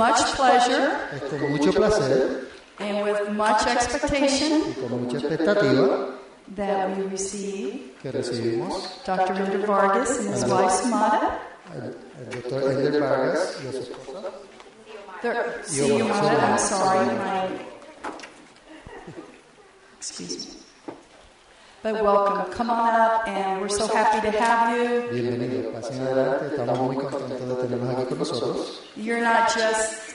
much pleasure Es con mucho placer and with much expectation y con mucha expectativa that we receive que recibimos Dr. Ender Vargas and his wife Samara. al doctor Ender Vargas y a su esposa. Xiomara, I'm sorry, excuse me. But welcome, come on up, and we're so happy to have you. Bienvenidos, pasen adelante, estamos muy contentos de tenerlos aquí con nosotros. You're not just,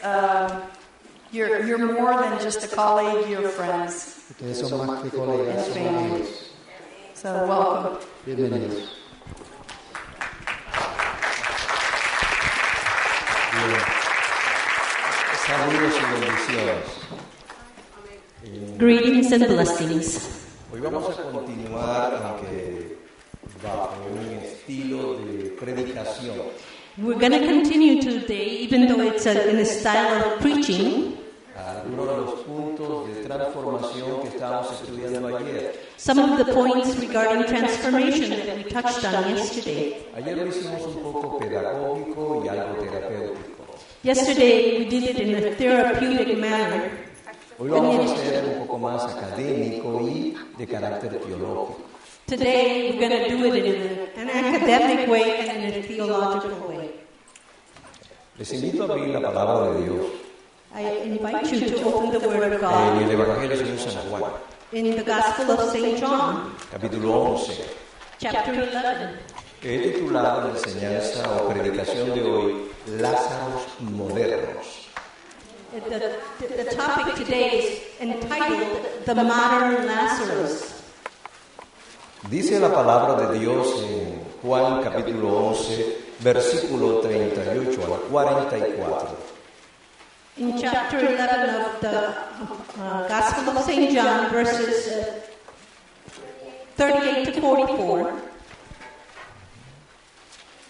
you're more than just a colleague, you're friends Ustedes son más que colegas, and son family. amigos. So welcome. Bienvenidos. Bien. Saludos y bendiciones. Greetings and blessings. Hoy vamos a continuar, aunque bajo un estilo de predicación, We're going to continue today, even though it's in a style of preaching, algunos de los puntos de transformación que estábamos estudiando ayer. some of the points regarding transformation that we touched on yesterday. Ayer lo hicimos un poco pedagógico y algo terapéutico. Yesterday we did it in a therapeutic manner. Hoy vamos a hacer un poco más académico y de carácter teológico. Today we're going to do it in an academic way and in a theological way. Les invito a abrir la palabra de Dios I invite you to open the Word of en God el Evangelio según San Juan, in the Gospel of St. John, capítulo 11. chapter 11. He titulado la enseñanza o predicación de hoy, Lázaros modernos. The topic today is entitled The Modern Lazarus. Dice la palabra de Dios en Juan capítulo 11, versículo 38 al 44. In chapter 11 of the Gospel of St. John, verses 38 to 44,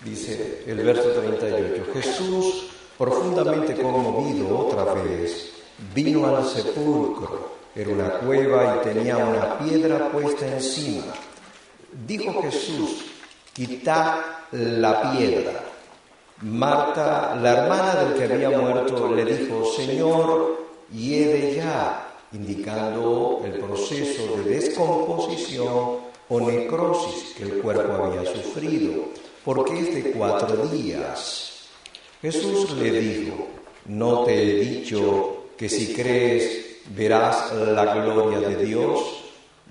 Dice el verso 38, Jesús, profundamente conmovido otra vez, vino al sepulcro. Era una cueva y tenía una piedra puesta encima. Dijo Jesús, quitad la piedra. Marta, la hermana del que había muerto, le dijo, Señor, hiede ya, indicando el proceso de descomposición o necrosis que el cuerpo había sufrido, porque es de 4 días. Jesús le dijo, ¿no te he dicho que si crees verás la gloria de Dios?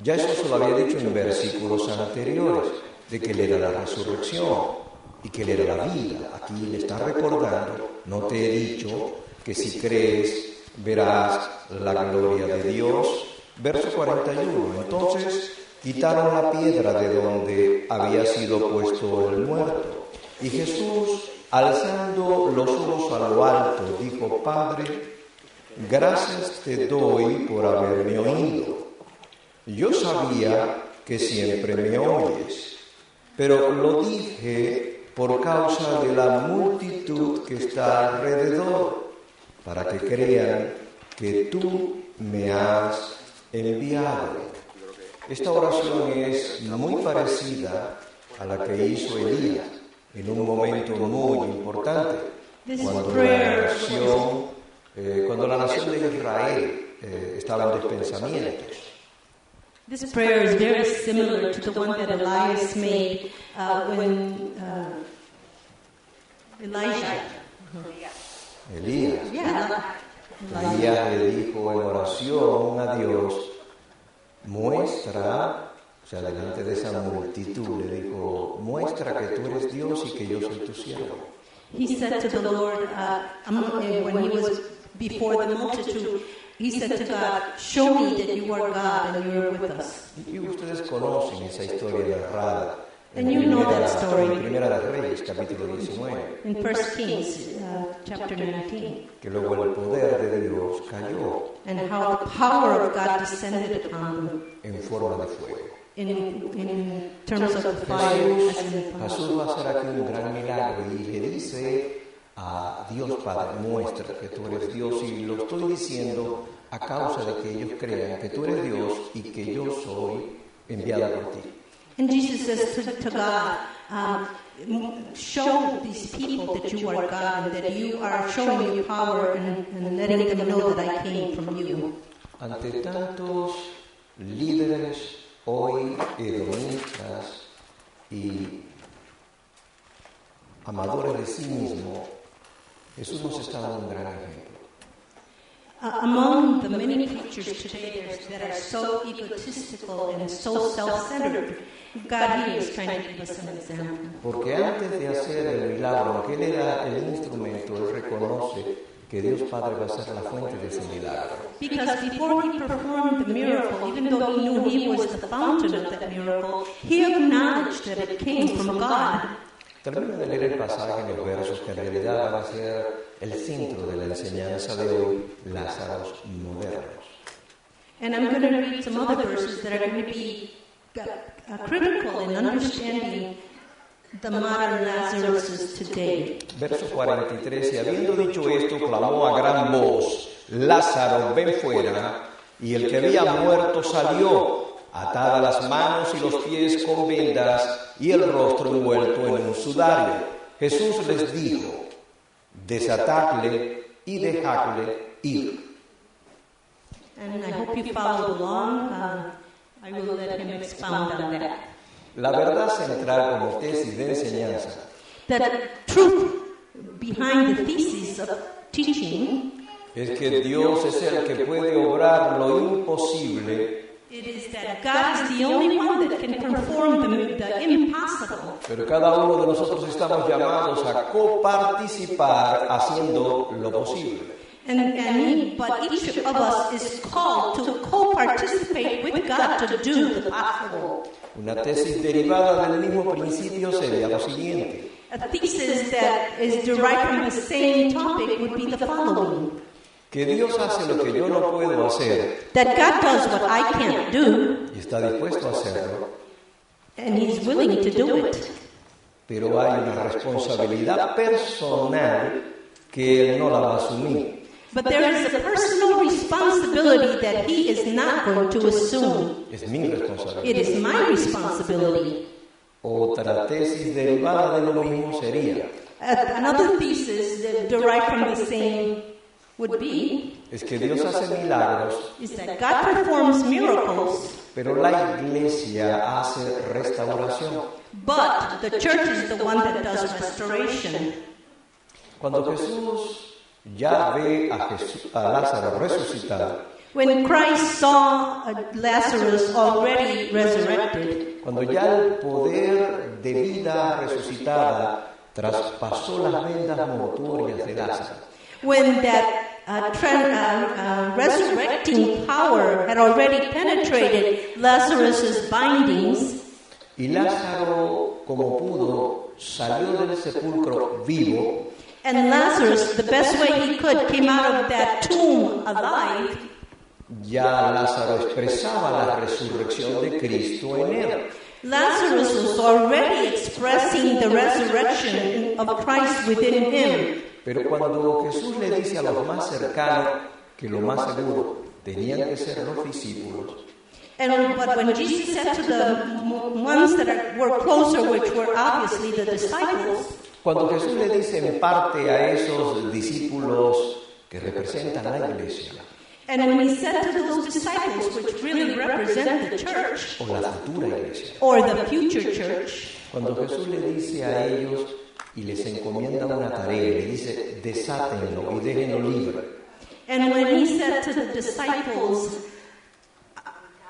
Ya eso se lo había dicho en versículos anteriores, de que Él era la resurrección y que Él era la vida. Aquí le está recordando, no te he dicho que si crees verás la gloria de Dios. Verso 41, entonces quitaron la piedra de donde había sido puesto el muerto. Y Jesús, alzando los ojos a lo alto, dijo, Padre, gracias te doy por haberme oído. Yo sabía que siempre me oyes, pero lo dije por causa de la multitud que está alrededor, para que crean que tú me has enviado. Esta oración es muy parecida a la que hizo Elías en un momento muy importante, cuando la nación de Israel estaba en despensamientos. This prayer is very similar to the one that Elias made when Elijah. Elías Yeah, le dijo en oración a Dios, muestra, o sea, delante de esa multitud, le dijo, muestra que tú eres Dios y que yo soy tu siervo. he said to the Lord, when he was before the multitude, he said to God, show me that you are God and you are with us. Y ustedes conocen esa historia narrada And you know that story. en Primera de Reyes, capítulo 19, In 1 Kings, chapter 19, que luego el poder de Dios cayó and how the power of God descended upon them en forma de fuego. in terms of the fire. Jesús va a hacer aquí un gran milagro y le dice a Dios Padre, muestra que tú eres Dios, y lo estoy diciendo a causa de que ellos crean que tú eres Dios y que yo soy enviado por ti. And Jesus says to God, show these people that you are God and that you are showing your power and letting them know that I came from you. Ante tantos líderes hoy hedonistas y amadores de sí mismo, Jesús nos está dando un gran ejemplo. Among the many preachers today that are so egotistical and so self-centered, God here is trying to give us an example. Porque antes de hacer el milagro, aunque Él era el instrumento, Él reconoce que Dios Padre va a ser la fuente de ese milagro. Because before he performed the miracle, even though he knew he was the fountain of that miracle, he acknowledged that it came from God. Termino de leer el pasaje en los versos que en realidad van a ser el centro de la enseñanza de hoy, Lázaros modernos. And I'm going to read some other verses that are going to be critical in understanding the modern Lazarus today. Verso 43, y habiendo dicho esto, clamó a gran voz, Lázaro, ven fuera, y el que había muerto salió, atadas las manos y los pies con vendas y el rostro envuelto en un sudario. Jesús les dijo, desatadle y dejadle ir. And I hope you followed along. I will let him expound on that. La verdad central como tesis de enseñanza The truth behind the thesis of teaching es que Dios es el que puede obrar lo imposible, it is that God is the only one that can perform the impossible. pero cada uno de nosotros estamos llamados a coparticipar haciendo lo posible. But each of us is called to co-participate with God to do the possible. Una tesis derivada del mismo principio sería lo siguiente. A thesis that is derived from the same topic would be the following. Que Dios hace lo que yo no puedo hacer That God does what I can't do, y está dispuesto a hacerlo, and He's willing to do it. pero hay una responsabilidad personal que Él no la va a asumir. But there is a personal responsibility that He is not going to assume. Es mi responsabilidad. It is my responsibility. Otra tesis derivada de lo mismo sería Another thesis that derived from the same would be es que Dios hace milagros, is that God performs miracles, pero la iglesia hace restauración. but the church is the one that does restoration. Cuando Jesús ya ve a Lázaro resucitado, When Christ saw Lazarus already resurrected, cuando ya el poder de vida resucitada traspasó las vendas mortuorias de Lázaro, when that resurrecting power had already penetrated Lazarus' bindings, y Lázaro, como pudo, salió del sepulcro vivo, and Lazarus, the best way he could, came out of that tomb alive, ya Lázaro expresaba la resurrección de Cristo en él. Lazarus was already expressing the resurrection of Christ within him. Pero cuando Jesús le dice a los más cercanos que lo más seguro tenían que ser los discípulos, But when Jesus said to the ones that were closer, which were obviously the disciples, cuando Jesús le dice en parte a esos discípulos que representan a la iglesia, and when he said to those disciples, which really represent the church, o la futura iglesia, or the future church, cuando Jesús le dice a ellos y les encomienda una tarea, le dice, desátenlo y déjenlo libre. and when he said to the disciples,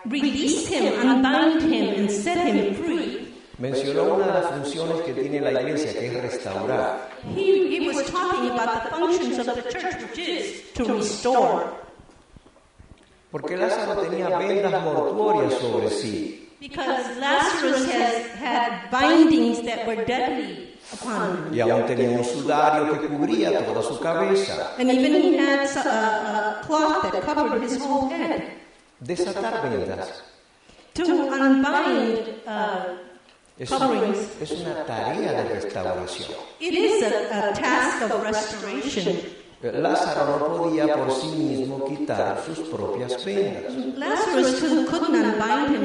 release him, unbind him, and set him free, Mencionó una de las funciones que tiene la iglesia, que es restaurar. he was talking about the functions of the church, which is to restore. Porque Lázaro tenía vendas mortuorias sobre sí. Because Lazarus had bindings that were deadly upon him. Y aún tenía un sudario que cubría toda su cabeza. And even he had a cloth that covered his whole head. Desatar vendas To unbind coverings, es una tarea de restauración. it is a task of restoration. Lázaro no podía por sí mismo quitar sus propias penas. Lazarus too couldn't unbind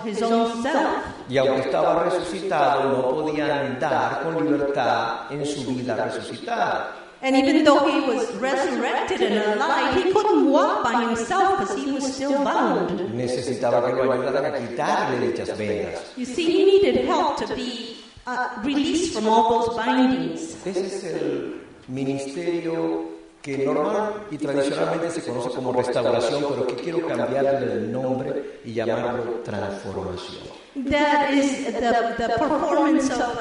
his own self. Y aunque estaba resucitado, no podía andar con libertad en su vida resucitada. And even though he was resurrected and alive, he couldn't walk by himself because he was still bound. Necesitaba que lo ayudaran a quitarle dichas venas. You see, he needed help to be released from all those bindings. Ese es el ministerio que normal y tradicionalmente se conoce como restauración, pero que quiero cambiarle el nombre y llamarlo transformación. That is the performance of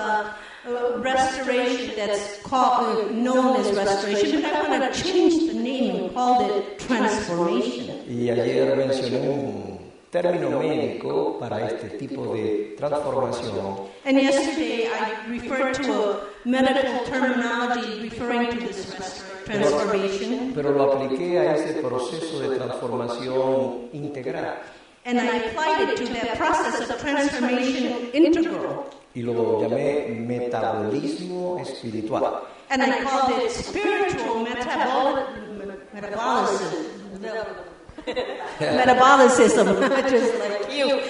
restoration that's called, known as restoration, but I want to change the name and call it transformation. Y ayer mencioné un término médico para este tipo de transformación. And yesterday I referred to a medical terminology referring to this transformation. Pero lo apliqué a ese proceso de transformación integral. And I applied it to that process of transformation integral. Y lo llamé metabolismo espiritual. And I called it spiritual metabolism, just like you.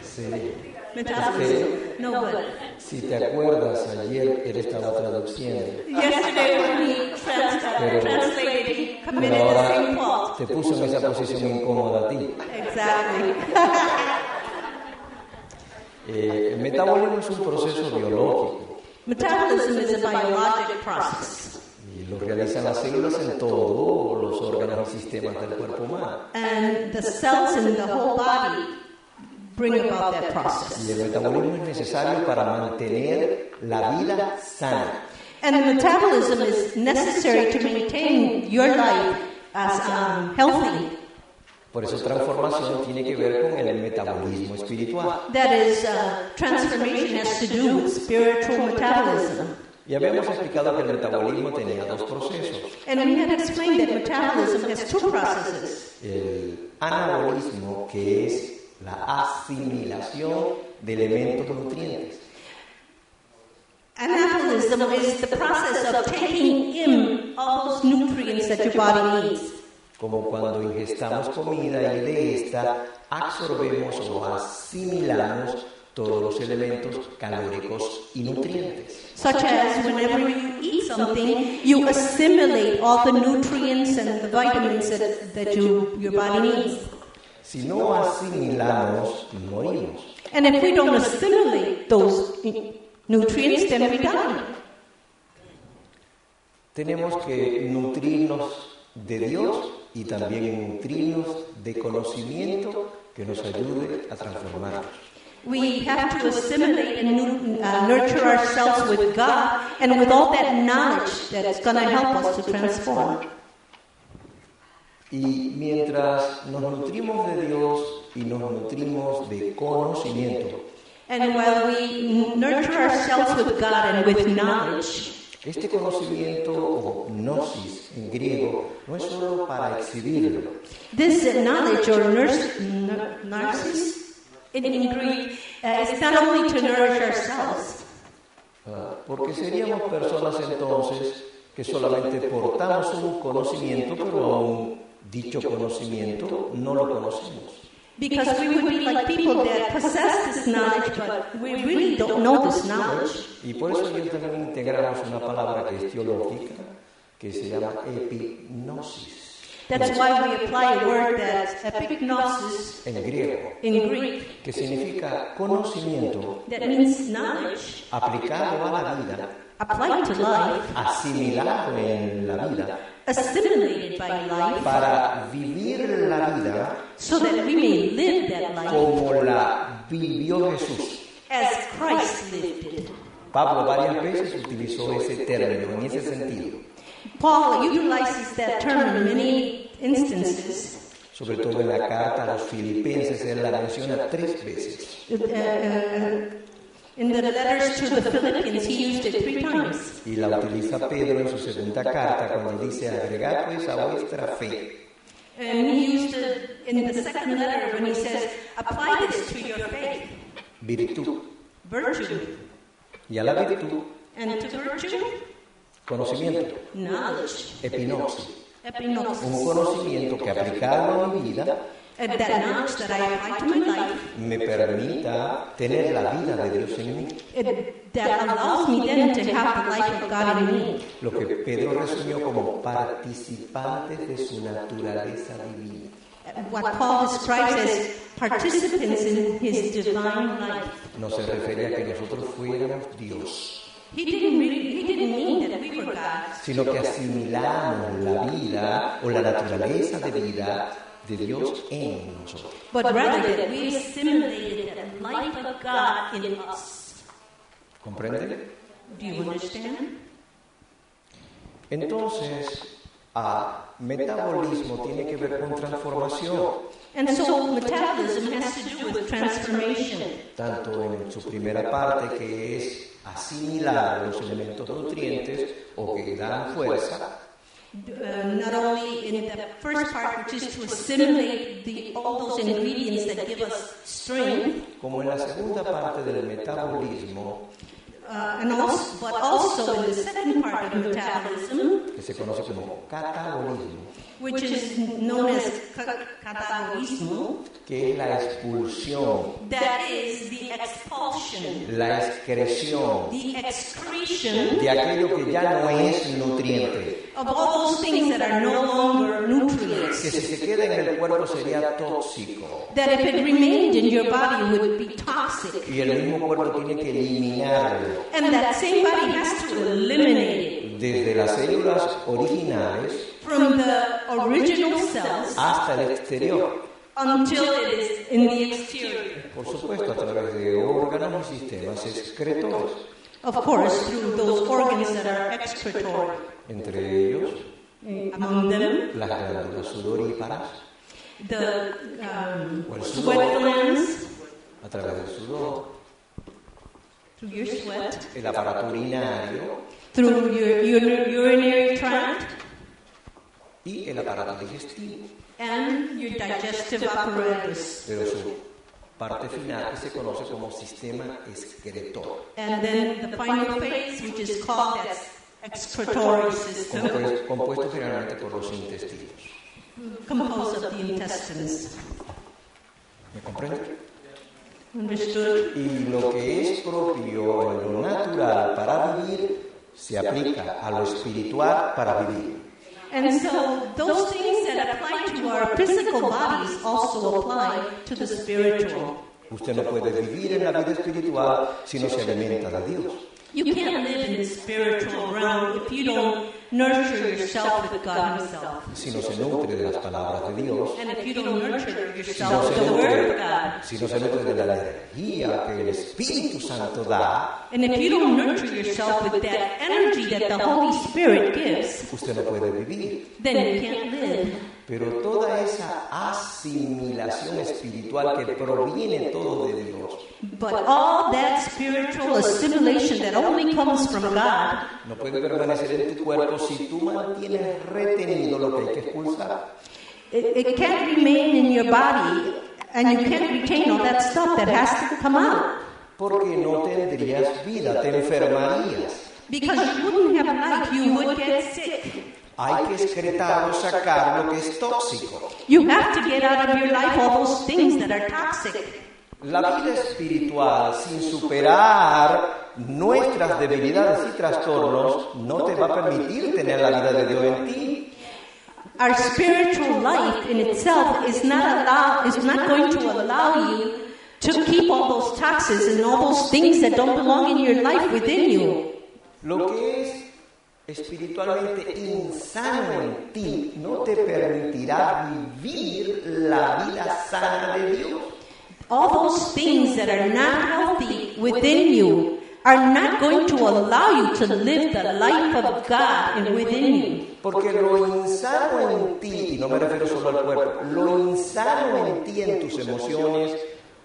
Sí. Metabolism. No, but Si te acuerdas, ayer él estaba traduciendo. yesterday when he translated, he committed Pero the same ahora fault. te puso en esa posición incómoda a ti. Exactly. El metabolismo es un proceso biológico Metabolism is a biologic process. y lo realizan las células en todos los órganos y sistemas del cuerpo humano. And the cells in the whole body bring about that process. Y el metabolismo es necesario para mantener la vida sana. And metabolism is necessary to maintain your life as healthy. Por eso transformación tiene que ver con el metabolismo espiritual. That is, transformation has to do with spiritual metabolism. Y habíamos explicado que el metabolismo tenía dos procesos. And we had explained that metabolism has two processes. El anabolismo, que es la asimilación de elementos nutrientes. Anabolism is the process of taking in all those nutrients that your body needs. Como cuando ingestamos comida y de esta absorbemos o asimilamos todos los elementos calóricos y nutrientes. Such as whenever you eat something, you assimilate all the nutrients and the vitamins that your body needs. Si no asimilamos, morimos. And if we don't assimilate those nutrients, then we die. Tenemos que nutrirnos de Dios y también nutrirnos de conocimiento que nos ayude a transformarnos. We have to assimilate and nurture ourselves with God and with all that knowledge that's going to help us to transform. Y mientras nos nutrimos de Dios y nos nutrimos de conocimiento, And while we nurture ourselves with God and with knowledge, este conocimiento o gnosis en griego no es solo para exhibirlo, this knowledge or narcissus in Greek is not only to nourish ourselves, porque seríamos personas entonces que solamente portamos un conocimiento, pero aún dicho conocimiento no lo conocemos. because we would be like people that possess this knowledge, but we really don't know this knowledge. Y por eso ayer también integramos una palabra que es teológica, que se llama epignosis, That's why we apply a word that's epignosis en griego, in Greek. que significa conocimiento That means knowledge aplicado a la vida, applied to life, asimilado en la vida, assimilated by life, para vivir la vida so that we may live that life como la vivió Jesús. as Christ lived it. Pablo varias veces utilizó ese término en ese sentido, Paul utilizes that term in many instances. sobre todo en la carta a los filipenses, él la menciona 3 veces. In the letters to the Philippians, he used it 3 times. Y la utiliza Pedro en su segunda carta cuando dice, agregad pues a vuestra fe And he used it in the second letter when he says, apply this to your faith, virtud, virtue, y a la virtud And to virtue, conocimiento. knowledge. Epinosis, Epinosis. un conocimiento que aplicado a mi vida That knowledge that I apply to my life, me permita tener la vida de Dios en mí. that allows me then to have the life of God in me. Lo que Pedro resumió como participantes de su naturaleza divina. What Paul describes as participants in his divine life. No se refiere a que nosotros fuéramos Dios, He didn't mean that we were God, sino que asimilamos la vida o la naturaleza de vida de Dios en nosotros. but rather that we assimilated the life of God in us. ¿Comprenden? Do you understand? Entonces, metabolismo tiene que ver con transformación, And so metabolism has to do with transformation. tanto en su primera parte, que es asimilar los elementos nutrientes o que dan fuerza, Not only in the first part, which is to assimilate all those ingredients that give us strength, como en la segunda parte del metabolismo, but also in the second part of metabolism, que se conoce como catabolismo, which is known as catabolismo, que es la expulsión, that is the expulsion, la excreción the excretion de aquello que ya no es nutriente, of all those things that are no longer nutrients. que si se queda en el cuerpo sería tóxico, That if it remained in your body would be toxic. y el mismo cuerpo tiene que eliminarlo And that same body has to eliminate it desde las células originales from the original cells hasta el exterior, until it is in the exterior. por supuesto a través de órganos y sistemas excretores, Of course, through those organs that are excretory. entre ellos Among them, las glándulas sudoríparas, the o el sweat sudor, glands, a través del sudor, through your sweat, el aparato urinario through your urinary tract, y el aparato digestivo, and your digestive apparatus. pero su parte final que se conoce como sistema excretor, And then the final phase, which is called as excretory system, compuesto generalmente por los intestinos. composed of the intestines. ¿Me comprende? Understood? Y lo que es propio en lo natural para vivir se aplica a lo espiritual para vivir. And so those things that apply to our physical bodies also apply to the spiritual. Usted no puede vivir en la vida espiritual si no se alimenta de Dios. You can't live in the spiritual realm if you don't nurture yourself with God Himself. Si no se nutre de las palabras de Dios, And if you don't nurture si no yourself with se the Word of nutre, God, si no se nutre de la energía que el Espíritu Santo da, and if you don't nurture yourself with that energy that the Holy Spirit gives, usted no puede vivir. then you can't live. Pero toda esa asimilación espiritual que proviene todo de Dios, But all that spiritual assimilation that only comes from God, no puede permanecer en tu cuerpo si tú mantienes retenido lo que hay que expulsar. it can't remain in your body, and you can't retain all that stuff that has to come out. Porque no tendrías vida, te enfermarías. Because you wouldn't have life, you would get sick. Hay que excretar o sacar lo que es tóxico. You have to get out of your life all those things that are toxic. La vida espiritual, sin superar nuestras debilidades y trastornos, no te va a permitir tener la vida de Dios en ti. Our spiritual life in itself is not going to allow you to keep all those toxins and all those things that don't belong in your life within you. Lo que es espiritualmente insano en ti no te permitirá vivir la vida sana de Dios. All those things that are not healthy within you are not going to allow you to live the life of God and within you. Porque lo insano en ti, y no me refiero solo al cuerpo, lo insano en ti, en tus emociones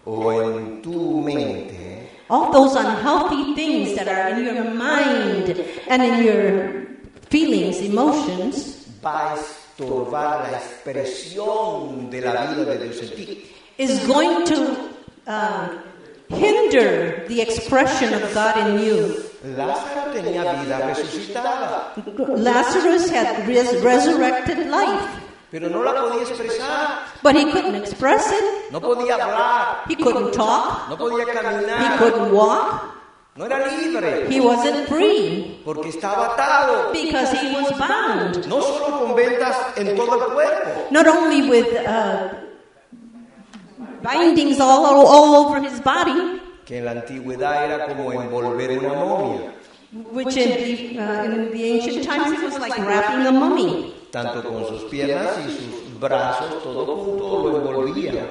o en tu mente, All those unhealthy things that are in your mind and in your feelings, emotions, va a estorbar la expresión de la vida de Dios en ti. is going to hinder the expression of God in you. Lázaro tenía vida resucitada, Lazarus had resurrected life, pero no la podía expresar, but he couldn't express it. no podía hablar, He couldn't talk. no podía He caminar, couldn't walk. no era libre, He wasn't free porque estaba atado, because he was bound. no solo con vendas en todo el cuerpo, Not only with bindings all over his body, que en la antigüedad era como envolver una momia, which in the ancient times it was like wrapping a mummy. tanto con sus piernas y sus brazos, todo junto lo envolvía.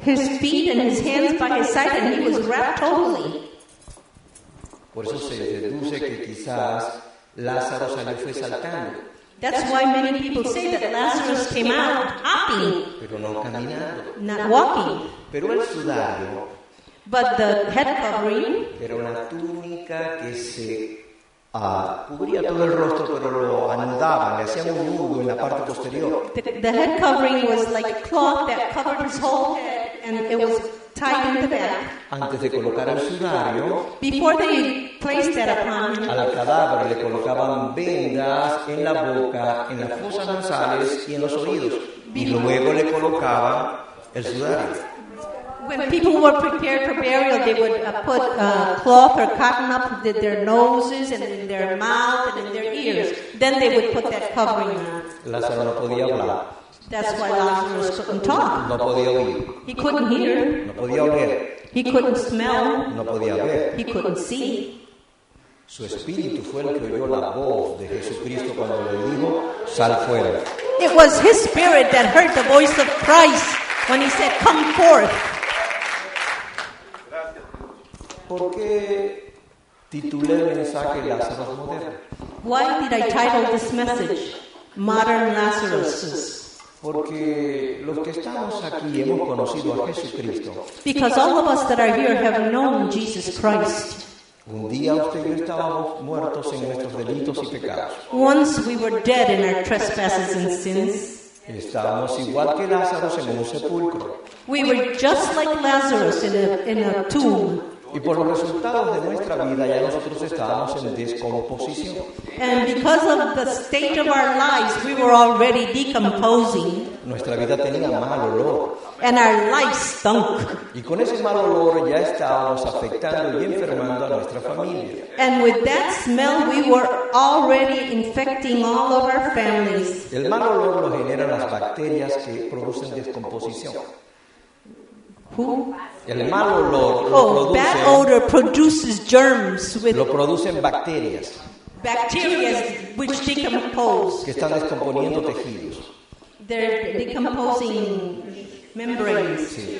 His feet and his hands by his side, and he was wrapped totally. Por eso se deduce que quizás Lázaro salió fue saltando, That's why many people say that Lazarus came out hopping, pero no caminando. not walking. Pero el sudario But the head covering era una túnica que se cubría todo el rostro, pero lo anudaban, le hacían un nudo en la parte posterior. The head covering was like a cloth that covered his whole head, and it was tied in the back. Antes de colocar el sudario, Before they placed that upon him, al cadáver le colocaban vendas en la boca, en las fosas nasales y en los oídos. Y luego le colocaban el sudario. when people were prepared for burial, they would put cloth or cotton up their noses and in their mouth and in their ears. Then they would put that covering on. Lázaro no podía hablar, That's why Lazarus couldn't talk. no podía oír, He couldn't hear. no podía oler, He couldn't smell. no podía ver. He couldn't see. Su espíritu fue el que oyó la voz de Jesucristo cuando le dijo, sal fuera. It was his spirit that heard the voice of Christ when he said, "Come forth." ¿Por qué titulé el mensaje Lázaro moderno? Why did I title this message, Modern Lazarus? Porque los que estamos aquí hemos conocido a Jesucristo. Because all of us that are here have known Jesus Christ. Un día usted y yo estábamos muertos en nuestros delitos y pecados. Once we were dead in our trespasses and sins. Estábamos igual que Lázaro en un sepulcro. We were just like Lazarus in a tomb. Y por los resultados de nuestra vida ya nosotros estábamos en descomposición. And because of the state of our lives, we were already decomposing. Nuestra vida tenía mal olor. And our life stunk. Y con ese mal olor ya estábamos afectando y enfermando a nuestra familia. And with that smell, we were already infecting all of our families. El mal olor lo generan las bacterias que producen descomposición. Who? El mal olor Oh, bad odor produces germs with lo producen bacterias bacteria which decompose. que están descomponiendo tejidos. They're decomposing membranes. Sí.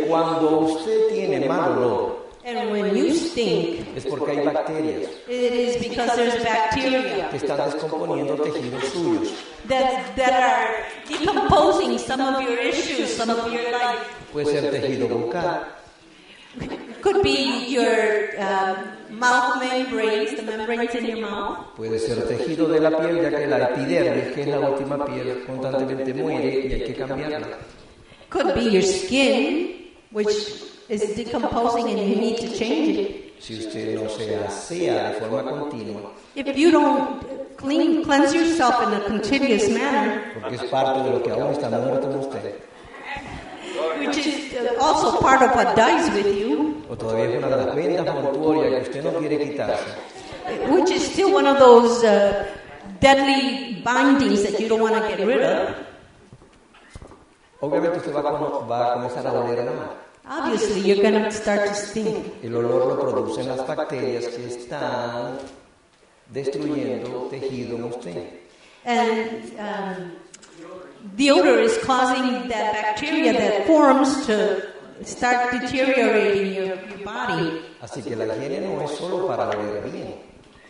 Cuando usted tiene mal olor, And when you stink, es porque hay bacterias it is because there's bacteria que están descomponiendo tejidos suyos. that are decomposing some of your issues, some of your life. Puede ser tejido bucal, Could be your mouth membranes, the membranes in your mouth. puede ser tejido de la piel, ya que la epidermis, que es la última piel, constantemente muere y hay que cambiarla. Could be your skin, which is decomposing and you need to change it. Si usted no se asea de forma continua, If you don't cleanse yourself in a continuous manner, porque es parte de lo que aún está muerto en usted, which is also part of what dies with you, o todavía es una de las vendas mortuorias que usted no quiere quitarse, which is still one of those deadly bindings that you don't want to get rid of. obviamente usted va a comenzar a oler mal. Obviously, you're going to start to stink. El olor lo producen las bacterias que están destruyendo tejido en usted. And the odor is causing that bacteria that forms to start deteriorating your body. Así que la higiene no es solo para oler bien.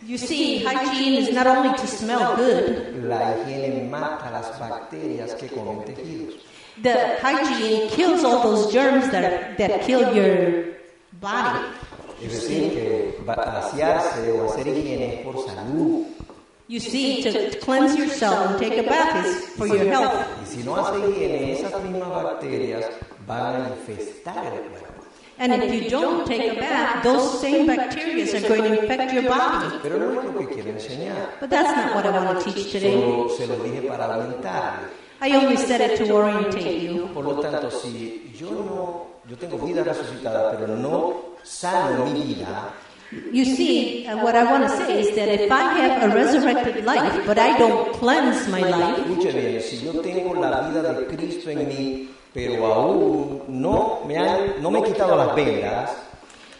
You see, hygiene is not only to smell good. La higiene mata las bacterias que comen tejidos. The hygiene kills all those germs that kill your body. Es decir, que asearse o hacer higiene es por salud. You see, to cleanse yourself and take a bath is for your health. Y si no hace higiene, esas mismas bacterias van a infestar el cuerpo. And if you don't take a bath, those same bacteria are going to infect your body. Pero no es lo que quiero enseñar. But that's not what I want to teach today. Solo se lo dije para orientarle. I only said it to orientate you. Por lo tanto, si yo tengo vida resucitada, pero no sano mi vida, You see, what I want to say is that if I have a resurrected life, but I don't cleanse my life, escuche bien, si yo tengo la vida de Cristo en mí, pero aún no me he quitado las vendas,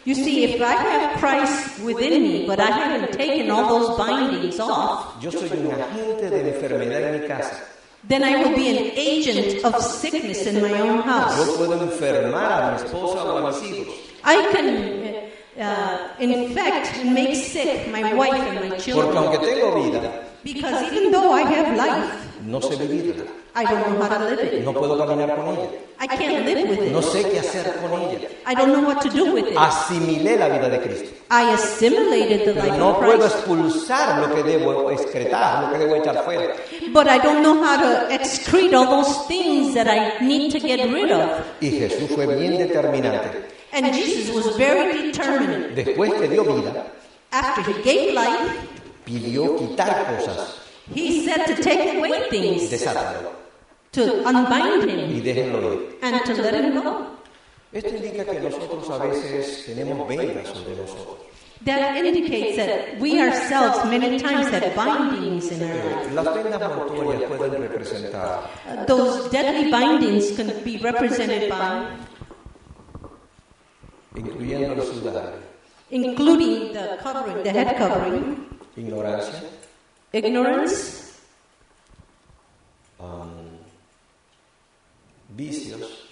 you see, if I have Christ within me, but I haven't taken all those bindings off, yo soy un agente de la enfermedad en mi casa. then I will be an agent of sickness in my own house. Yo puedo enfermar a mi esposa o a mis hijos. I can infect and make sick my wife and my Porque children. aunque tengo vida, Because even though I have life, no sé vivirla. I don't know how to live it. No puedo caminar con ella. I can't live with No it. sé qué hacer con ella. I don't know what to do with it. Asimilé la vida de Cristo. I assimilated the Pero life no of puedo Christ, expulsar lo que debo excretar, lo que debo echar fuera. but I don't know how to excrete all those things that I need to get rid of. Y Jesús fue bien determinante. And Jesus was very determined. Después que dio vida, After he gave life, pidió quitar cosas. he said to take away things, Desátalo to unbind y him, déjenlo ir. and to let him go. Esto indica que nosotros a veces tenemos vendas sobre nosotros. That indicates that we ourselves many times have bindings in our life. Las vendas mortuorias pueden representar Those deadly bindings can be represented by, incluyendo el sudario, including the covering, the head covering, ignorancia, ignorance, vicios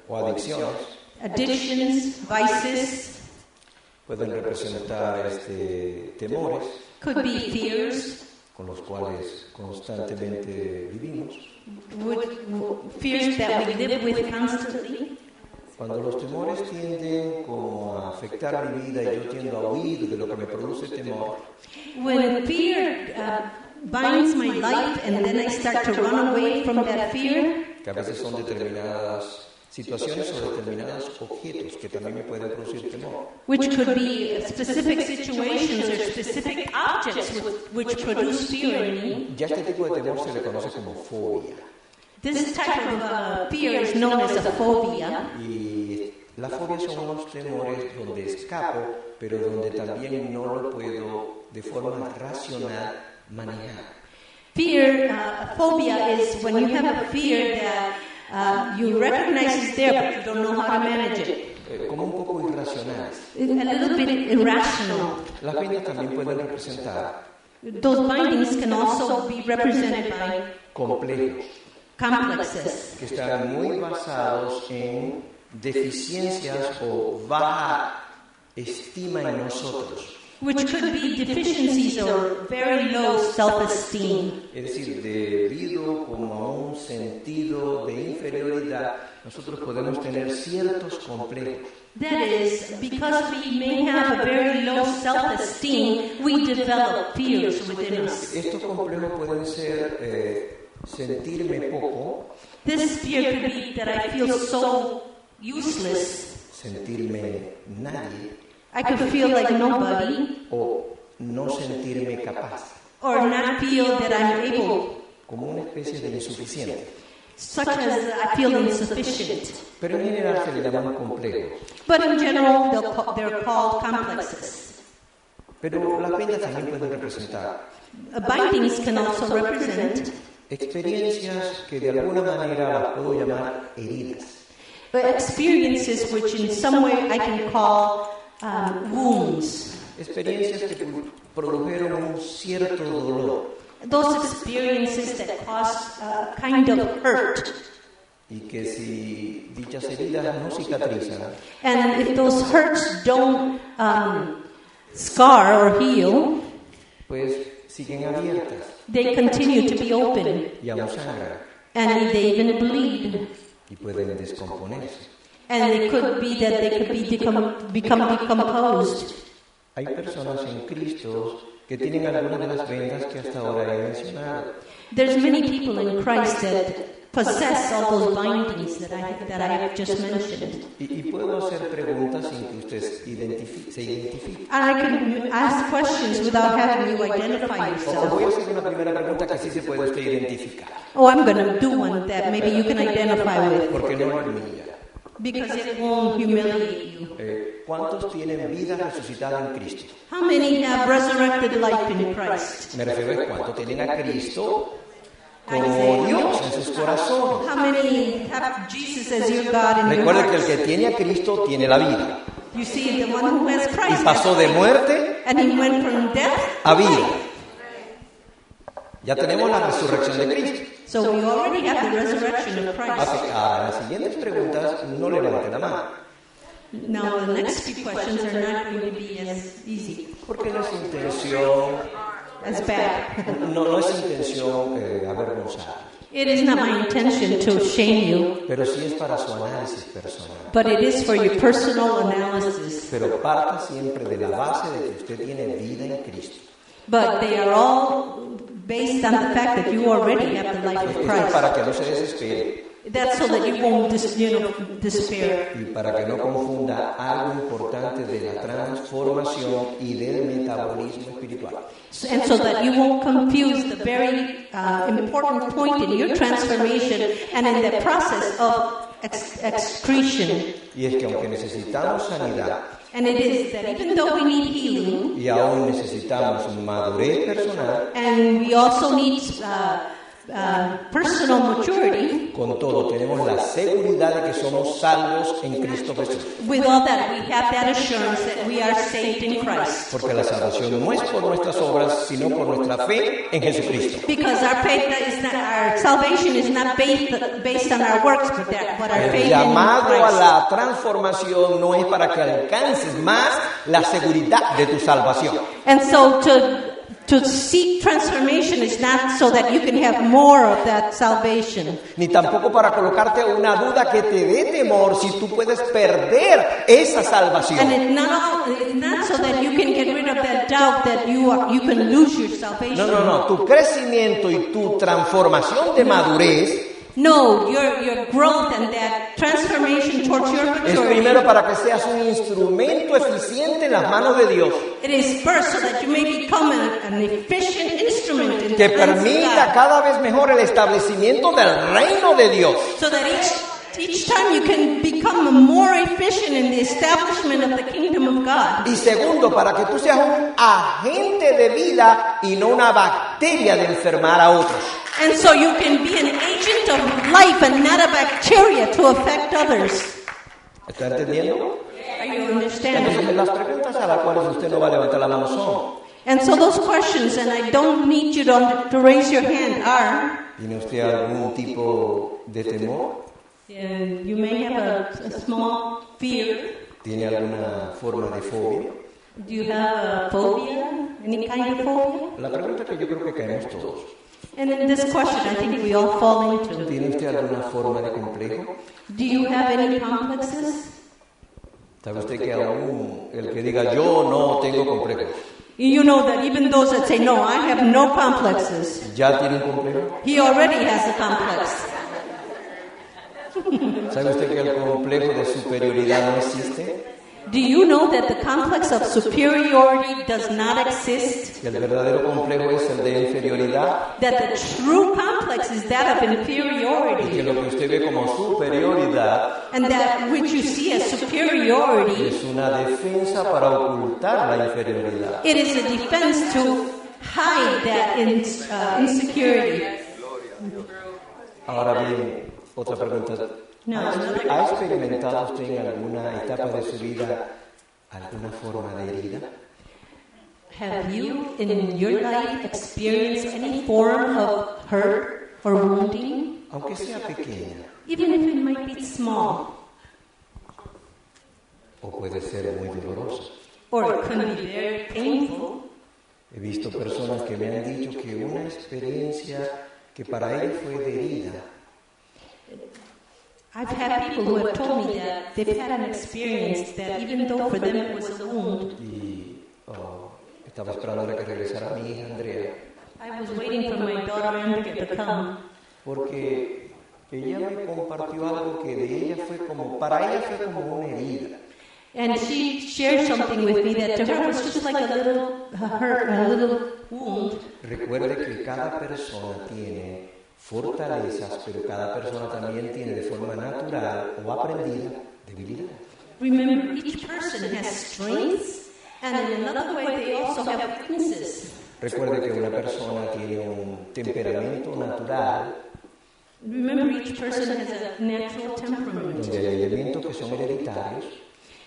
o adicciones. addictions, vices, Pueden representar temores could be fears, con los cuales constantemente vivimos. fears that we live with constantly. Cuando los temores tienden como a afectar mi vida y yo tiendo a huir de lo que me produce temor, When fear binds my life and then I start to run away from that fear, que a veces son determinadas situaciones o determinados objetos que también me pueden producir temor. which could be specific situations or specific objects which produce fear in me. Ya este tipo de temor se le conoce como fobia. This type of fear is known as a phobia. Y la fobia son unos temores donde escapo, pero donde también no lo puedo de forma racional manejar. Fear, phobia is when you have a fear that you recognize it's there, but you don't know how to manage it. Como un poco irracionales. A little bit irrational. Las vendas también pueden representar Those bindings can also be represented by complejos complexes, que están muy basados en deficiencias o baja estima en nosotros. which could be deficiencies or very low self-esteem. Es decir, debido como a un sentido de inferioridad, nosotros podemos tener ciertos complejos. That is, because we may have a very low self-esteem, we develop fears within us. Estos complejos pueden ser sentirme poco, This fear could be that I feel so useless. sentirme nadie I could feel like nobody, o no sentirme capaz, or not feel that I'm able, como una especie de insuficiente. such as I feel insufficient. Pero en general se le llaman complejos. But in general, they're called complexes. Pero las vendas también pueden representar Bindings can also represent experiencias que de alguna manera las puedo llamar heridas. experiences which in some way I can call wounds. Experiencias que produjeron un cierto dolor Those experiences that cause a kind of hurt. y que si dichas heridas no cicatrizan, And if those hurts don't scar or heal, pues siguen abiertas they continue to be open. y aún sangran And they even bleed. y pueden descomponerse. And it could be that they could become decomposed. Hay personas en Cristo que tienen algunas de las vendas que hasta ahora he mencionado. There's many people in Christ that possess all those bindings that I have just mentioned. Y puedo hacer preguntas sin que usted se identifique. And I can ask questions without having you identify O yourself. voy a hacer una primera pregunta que sí se puede usted identificar, Oh, I'm going to do one that maybe you can identify with, porque no es humilla. because it won't humiliate you. ¿Cuántos tienen vida resucitada en Cristo? How many have resurrected life in Christ? Me refiero a cuántos tienen a Cristo como Dios en sus corazones. How many have Jesus as your God in your Recuerde que el hearts? que tiene a Cristo tiene la vida You see, the one who has y Christ, pasó de muerte and he went from death a vida. Ya tenemos la resurrección de Cristo. So we already have the resurrection of Christ. Ahora, las siguientes preguntas no levante la mano, Now, the next few questions are not going to be as easy, porque no es intención, as bad. no es intención avergonzar, It is not my intention to shame you, pero sí es para su análisis personal. but it is for your personal analysis. Pero parta siempre de la base de que usted tiene vida en Cristo. But they are all based on the fact that you already have the life of Esto es Christ. para que no se desespere That's so that you won't despair. y para que no confunda algo importante de la transformación y del metabolismo espiritual. And so that you won't confuse the very important point in your transformation and in the process of excretion. Y es que aunque necesitamos sanidad And it is that even though we need healing, y aún necesitamos madurez personal, and we also need personal maturity, con todo tenemos la seguridad de que somos salvos en Cristo Jesús. with all that we have that assurance that we are saved in Christ. Porque la salvación no es por nuestras obras, sino por nuestra fe en Jesucristo. Because our faith is not, our salvation is not based on our works, but our El faith in llamado a Christ. la transformación no es para que alcances más la seguridad de tu salvación. And so to seek transformation is not so that you can have more of that salvation. Ni tampoco para colocarte una duda que te dé temor si tú puedes perder esa And salvación. it's not so that you can get rid of that doubt that you can lose your salvation. No. Tu crecimiento y tu transformación de madurez No, your growth and that transformation towards your es primero maturity. para que seas un instrumento eficiente en las manos de Dios, It is first so that you may become an efficient instrument in que the hands of permita God. cada vez mejor el establecimiento del reino de Dios. So that each time you can become more efficient in the establishment of the kingdom of God. Y segundo, para que tú seas un agente de vida y no una bacteria de enfermar a otros. And so you can be an agent of life and not a bacteria to affect others. ¿Está entendiendo? Are you understanding? Entonces, las preguntas a las cuales usted no va a levantar la mano son: And so those questions, and I don't need you to raise your hand, are, ¿tiene usted algún tipo de temor? and you may have a small fear. ¿Tiene alguna forma de fobia? Do you have a phobia? Any kind of phobia? La pregunta que yo creo que caemos todos: And in this question, I think we all fall into. ¿tiene usted alguna forma de complejo? Do you have any complexes? ¿Sabe usted que aún el que diga yo no tengo complejos, You know that even those that say, no, I have no complexes, ya tiene un complejo? he already has a complex. ¿Sabe usted que el complejo de superioridad no existe? Do you know that the complex of superiority does not exist? Que el verdadero complejo es el de inferioridad, That the true complex is that of y inferiority. que lo que usted ve como superioridad And that which you see as superiority, es una defensa para ocultar la inferioridad. it is a defense to hide that insecurity. Ahora bien, otra pregunta. No, ¿Ha experimentado usted en alguna etapa de su vida alguna forma de herida? Have you in your life experienced any form of hurt or wounding? Aunque sea pequeña, Even if it might be small, o puede ser muy dolorosa. or it can be very painful. He visto personas que me han dicho que una experiencia que para ellos fue de herida, I've had people who have told me that they've had an experience that even though for them it was a wound, y estaba esperando a que regresara mi hija Andrea, I was waiting for my daughter Andrea to come porque ella me compartió algo que de ella fue como, para ella fue como una herida. And she shared something with me that to her was just like a little hurt, a little wound. Recuerde que cada persona tiene fortalezas, pero cada persona también tiene de forma natural o aprendida debilidades. Remember, each person has strengths, and in another way, they also have weaknesses. Recuerde que una persona tiene un temperamento natural, Remember, each person has a natural temperament. donde hay elementos que son hereditarios,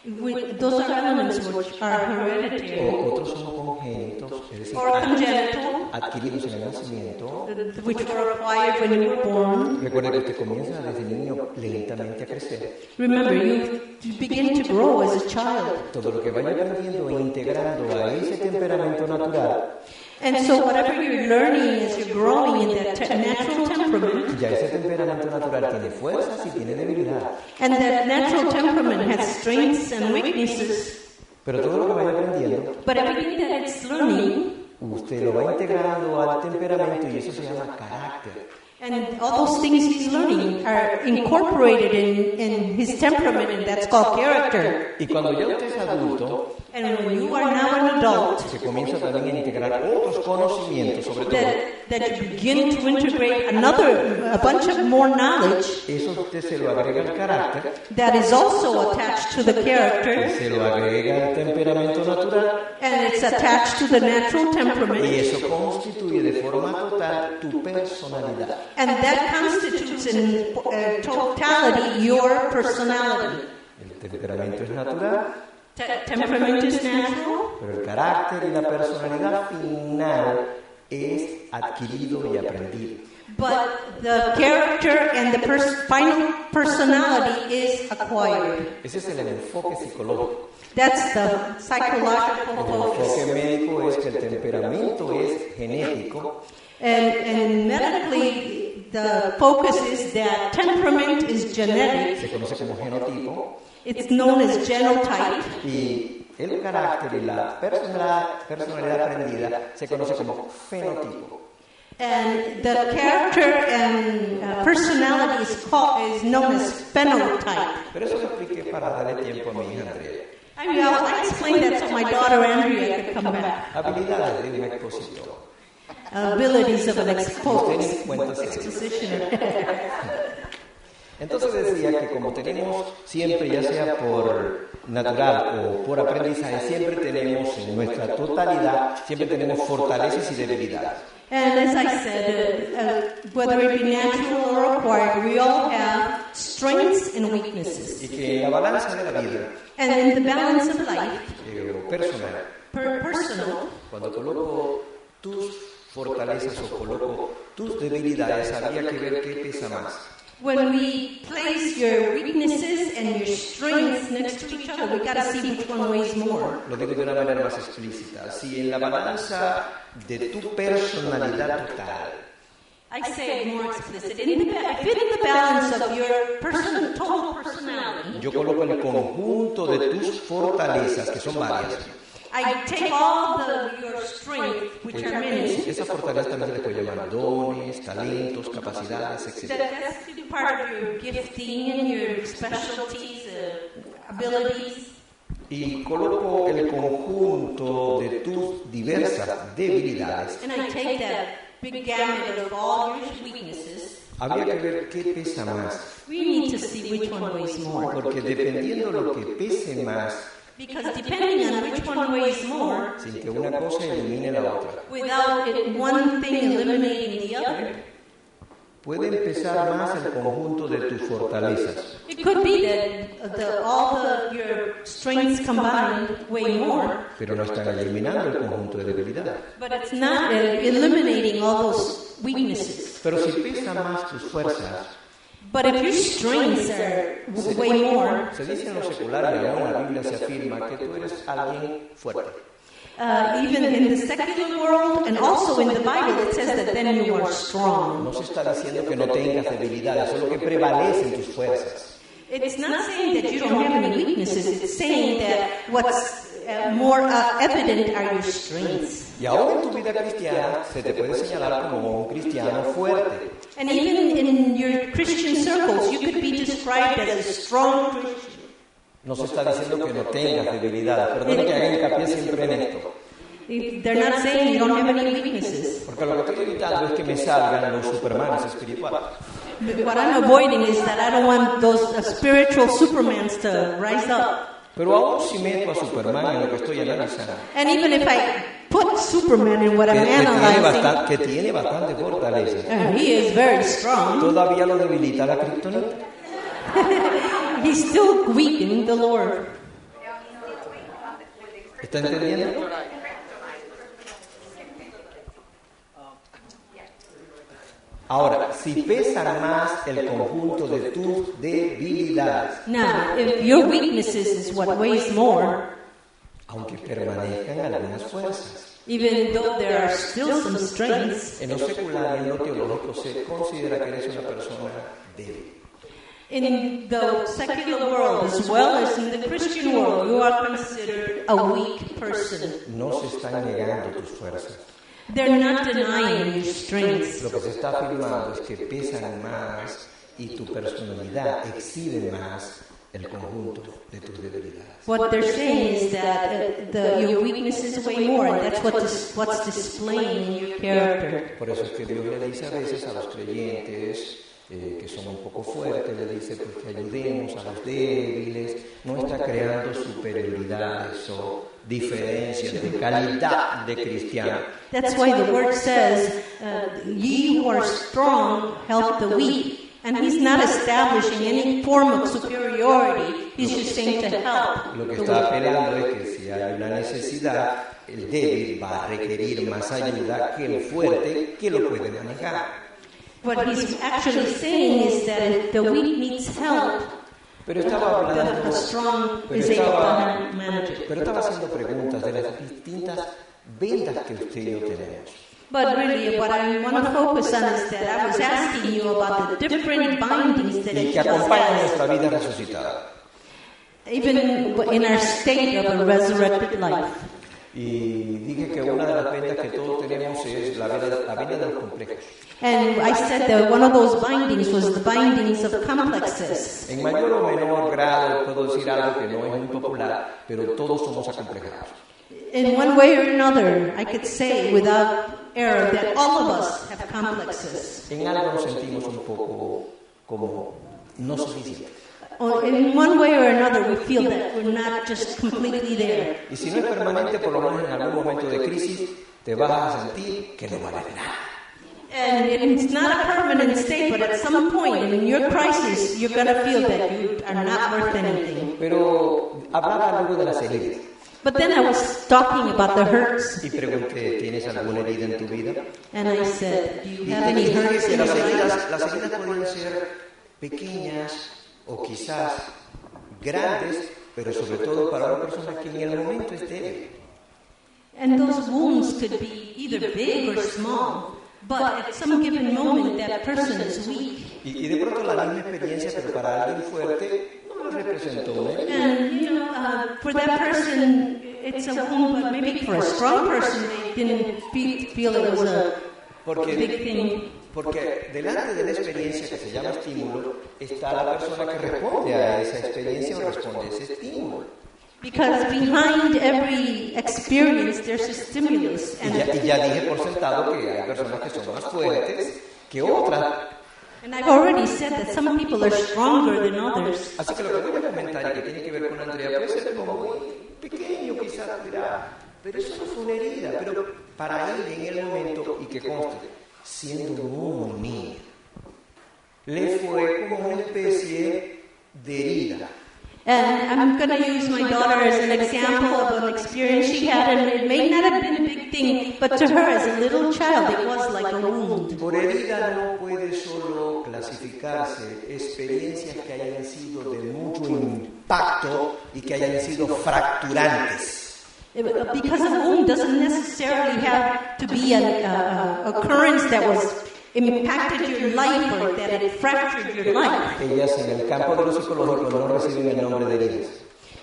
Those are elements which are hereditary otros son congénitos, es decir, or congenital, adquiridos en el nacimiento. which were acquired when you were born. Recuerde que usted comienza desde niño lentamente a crecer. Remember, you begin to grow as a child. Todo lo que vaya aprendiendo e integrando a ese temperamento natural, And so whatever you're learning as you're growing in that natural temperament, ya ese temperamento natural tiene fuerzas y tiene debilidad. and that natural temperament has strengths and weaknesses, Pero todo lo que vaya aprendiendo, but everything that it's learning, usted lo va integrando al temperamento y eso se llama carácter. and all those things he's learning are incorporated in his temperament, and that's called character. Y cuando ya usted es adulto, And when you are now an adult, se comienza también a integrar otros conocimientos, sobre todo. that you begin to integrate a bunch of more knowledge Eso usted se lo agrega al carácter, that is also attached to the character, se lo agrega al temperamento natural and it's attached to the natural y temperament, eso constituye de forma total tu personalidad. and that constitutes in totality your personality. El temperamento es natural, Temperament is natural, pero el carácter y la personalidad final es adquirido y aprendido. but the character and the final personality is acquired. Ese es el enfoque psicológico. That's the psychological El focus. enfoque médico es que el temperamento es genético And medically, the focus is that temperament is genetic. se conoce como genotipo, It's known as genotype. y el carácter y la personalidad aprendida se conoce como fenotipo. And the character and personality is known as phenotype. Pero eso lo expliqué para darle tiempo a mi hija Andrea. I mean, I'll explain that so my daughter Andrea could come back. Habilidades de un expositor. Abilities of an expositioner. Entonces decía que como tenemos siempre, ya sea por natural o por aprendizaje, siempre tenemos en nuestra totalidad, siempre tenemos fortalezas y debilidades. And as I said, whether it be natural or acquired, we all have strengths and weaknesses. Y que en la balanza de la vida, And in the balance of life, personal, personal, cuando coloco tus fortalezas o coloco tus debilidades, habría que ver qué pesa más. when we place your weaknesses and your strengths next to each other, we got to see which one weighs more. Lo digo de una manera más explícita. Si en la balanza de tu personalidad total, I say it more explicit. If in the balance of your total personality, yo coloco el conjunto de tus fortalezas, que son varias. I take all your strength, which are many. Esa fortaleza también se le puede llamar dones, talentos, capacidades, etc. That's part of your gifting and your specialties, abilities. Y coloco el conjunto de tus diversas debilidades. And I take that big gamut of all your weaknesses. Habría que ver qué pesa más, We need to see which one weighs more. porque dependiendo de lo que pese más, Because depending on which one weighs more, sin que una cosa elimine la otra, without one thing eliminating the other, puede pesar más el conjunto de tus fortalezas. it could be that your strengths combined weigh more, Pero no están eliminando el conjunto de debilidades. but it's not eliminating all those weaknesses. Pero si pesan más tus fuerzas, But if your strengths weigh more, se dice en lo secular y aún en la Biblia se afirma que tú eres alguien fuerte. even in the secular world and also in the Bible, it says that then you are strong. No se está diciendo que no tengas debilidades, solo que prevalecen tus fuerzas. It's not saying that you don't have any weaknesses. It's saying that what's more evident are your strengths. Y ahora en tu vida cristiana se te puede señalar como un cristiano fuerte. And even in your Christian circles, you could be described as a strong Christian. No se está diciendo que no tengas debilidades. Perdón que haga hincapié siempre en esto. They're not saying you don't have any weaknesses. Porque lo que estoy evitando es que me salgan los supermanes espirituales. What I'm avoiding is that I don't want those spiritual supermans to rise up. Pero aún si meto a Superman en lo que estoy analizando, And even if I put Superman in what I'm analyzing, que tiene bastante fortaleza, he is very strong. todavía lo debilita la kriptonita. He's still weak in the Lord. ¿Está entendiendo? Ahora, si pesa más el conjunto de tus debilidades, Now, if your weaknesses is what weighs more, aunque permanezcan algunas fuerzas, even though there are still some strengths, en lo secular y en lo teológico se considera que eres una persona débil. in the secular world as well as in the Christian world, you are considered a weak person. No se están negando tus fuerzas. They're not denying your strengths. Lo que se está afirmando es que pesan más y tu personalidad exhibe más el conjunto de tus debilidades. What they're saying is that your weaknesses weigh more, and that's what's displaying your character. Por eso es que Dios le dice a veces a los creyentes que son un poco fuertes, le dice pues, que ayudemos a los débiles, no está creando superioridades o diferencias de calidad de cristiano. That's why the word says, ye who are strong, help the weak. And he's not establishing any form of superiority. He's just saying to help. Lo que está apelando es que si hay una necesidad, el débil va a requerir más ayuda que el fuerte que lo puede manejar. What he's actually saying is that if the weak needs help, Pero estaba hablando, the strong is able to manage it. pero estaba haciendo preguntas de las distintas vendas que usted y yo tenemos. But really, what I want to focus on is that I was asking you about the different bindings that Y each que of us acompañan has, nuestra vida resucitada. even in our state of a resurrected life. Y dije que una de las vendas que todos tenemos es la venda de los complejos. And I said that one of those bindings was the bindings of complexes. En mayor o menor grado puedo decir algo que no es muy popular, pero todos somos acomplejados. In one way or another, I could say without error that all of us have complexes. En algo nos sentimos un poco como no suficientes. Or in one way or another, we feel that we're not just completely there. Y si no es permanente, por lo menos en algún momento de crisis, te vas a sentir que no vales nada. And it's not a permanent state, but at some point in your crisis, you're going to feel that you are not worth anything. Pero hablaba luego de las heridas. But then I was talking about the hurts, Y pregunté, ¿tienes alguna herida en tu vida? and I said, do you Y have any dije hurts que in your las life? heridas pueden ser pequeñas o quizás grandes, pero sobre todo para una persona que en el momento es débil. And those wounds could be either big or small, but at some given moment, that person is weak. Y de pronto la misma experiencia, pero para alguien fuerte, no lo representó una herida. And, for that person, it's a wound, but maybe for a strong person, they didn't feel it was a big thing. Porque delante de la experiencia que se llama estímulo, está la persona que responde a esa experiencia o responde a ese estímulo. Because behind every experience, there's a stimulus. Y ya dije por sentado que hay personas que son más fuertes que otras. And I've already said that some people are stronger than others. Así que lo que voy a comentar y que tiene que ver con Andrea puede ser como muy pequeño quizás, pero eso no fue una herida, pero para él en el momento, y que conste, siendo un niño, le fue como una especie de herida. And I'm going to use my daughter as an example of an experience she had, and it may not have been a big thing, but to her as a little child, it was like a wound. Por herida no puede solo clasificarse experiencias que hayan sido de mucho impacto y que hayan sido fracturantes. Because a wound doesn't necessarily have to be an occurrence that was impacted your life or that it fractured your life. Ellas en el campo de lo psicológico no reciben el nombre de heridas.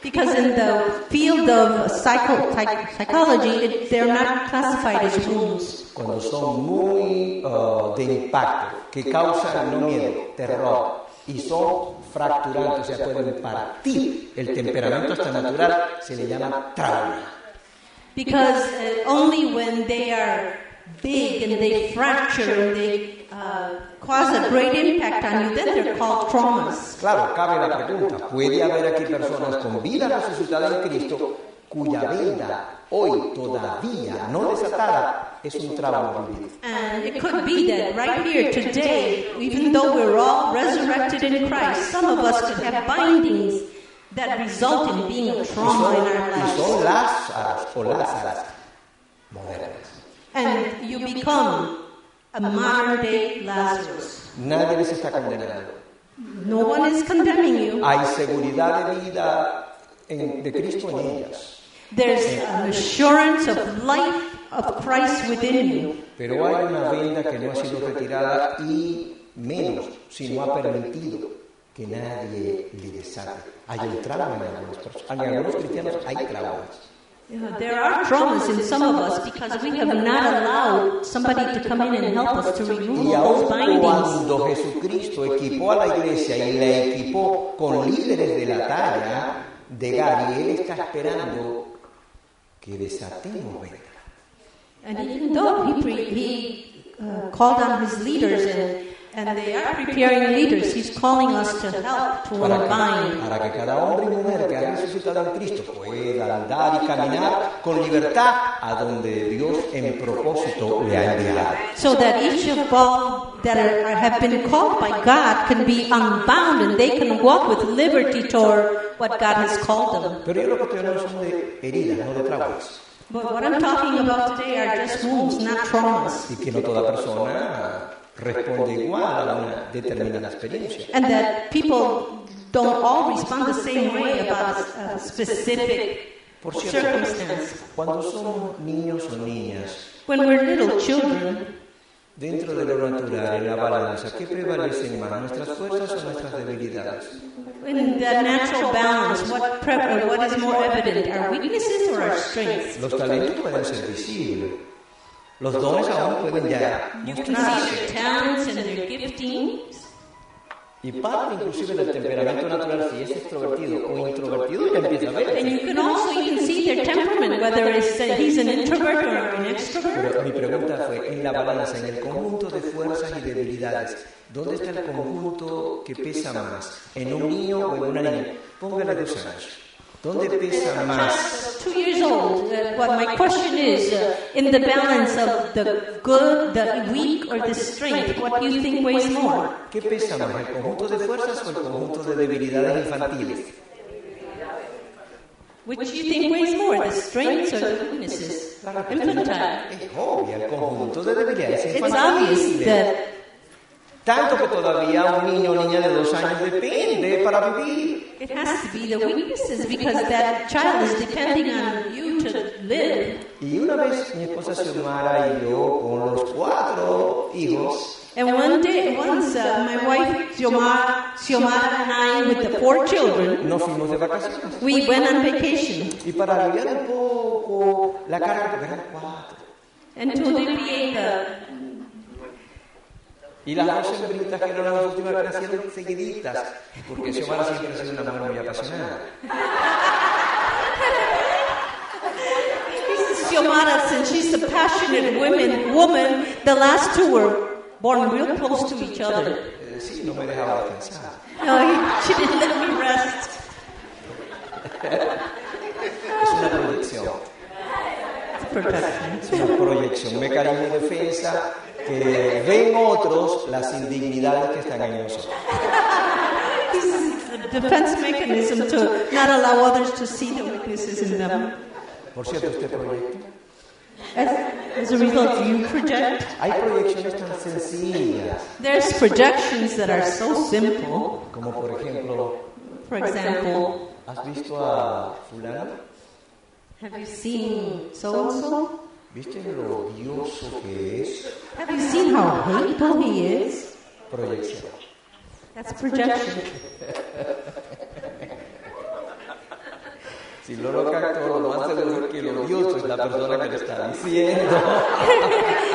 Because in the field of psychology, they're not classified as wounds. Cuando son muy de impacto, que causan no miedo, terror, y son fracturantes, o sea, pueden partir el temperamento hasta natural, se le llama trauma. Because only when they are big and they fracture and they cause a great impact on you, then they're called traumas. Claro, cabe la pregunta, ¿puede haber aquí personas con vida resucitada en Cristo cuya venda hoy todavía no desatada es un trauma vivido? And it could be that right here today, even though we're all resurrected in Christ, some of us could have bindings that result in being a trauma in our Y son lives. Lázaros o Lázaras modernas. And you become a modern-day Lazarus. Nadie les está condenando. No one is condemning you. Hay seguridad de vida de Cristo en ellas. There's an assurance of life of Christ within you. Pero hay una venda que no ha sido retirada y menos si no ha permitido que nadie le desate. Hay un trauma en algunas personas. En algunos cristianos hay traumas. There are traumas in some of us because we have not allowed somebody to come in and help us to remove Y all those aun bindings. cuando Jesucristo equipó a la iglesia y la equipó con líderes de la talla de Gary, Él está esperando que desatemos venda. And even though he called on his leaders and they are preparing leaders, he's calling us to help to unbind. Para que cada hombre y mujer que ha resucitado en Cristo pueda andar y caminar con libertad a donde Dios en propósito le ha enviado. So that each of all that have been called by God can be unbound and they can walk with liberty toward what God has called them. Pero yo lo que estoy hablando son de heridas, no de traumas. But what I'm talking about today are just wounds, not traumas. Y que no toda persona responde igual a una determinada experiencia. And that people don't all respond the same way about a specific Por cierto, circumstance. cuando somos niños o niñas, When we're little children, dentro de lo natural, en la balanza, ¿qué prevalecen más, nuestras fuerzas o nuestras debilidades? in the natural balance, what is more evident, our weaknesses or our strengths? Los talentos pueden ser visibles. Los dones aún pueden ya You can see mostrarse. their talents and their giftings. Y parte inclusive del temperamento natural, si es extrovertido o introvertido, ya empieza a ver. And you can also even see their temperament, whether it's that he's an introvert or an extrovert. Pero mi pregunta fue, en la balanza, en el conjunto de fuerzas y debilidades, ¿dónde está el conjunto que pesa más? ¿En un niño o en una niña? Póngale 2 años. ¿Dónde pesa más? 2 years old. What my question is, in the balance of the good, the weak, or the strength, what do you think weighs more? ¿Qué pesa más, el conjunto de fuerzas o el conjunto de debilidades infantiles? Which do you think weighs more, the strengths or the weaknesses? Infantile. Es obvio, el conjunto de debilidades It's obvious infantiles. that Tanto que todavía un niño o niña de 2 años depende para vivir. it has to be the weaknesses because that child is depending on you to live. Y una vez mi esposa Xiomara y yo, con los 4 hijos, And once my wife Xiomara and I, with the 4 children, nos fuimos de vacaciones. we went on vacation. Y para aliviar un poco la carga, porque eran 4. And to alleviate Y las 2 hembritas que eran las últimas que nacieron seguiditas, porque Xiomara siempre ha sido una mujer muy apasionada. Xiomara, since she's a passionate woman, the last 2 were born real close to each other. Sí, no me dejaba descansar. No, she didn't let me rest. Es una proyección. Protection. Es una proyección, un mecanismo de defensa que ven otros las indignidades que están en nosotros. This is a defense mechanism to not allow others to see the weaknesses in them. Por cierto, usted proyecta. As a result, you project. Hay proyecciones tan sencillas, There's projections that are so simple. como por ejemplo, For example, ¿has visto a fulano? have you seen so and so? ¿Viste lo odioso que es? Have you seen how hateful he is? Proyección. That's projection. Si no lo captó, lo más seguro es que el odioso es la persona que lo está diciendo.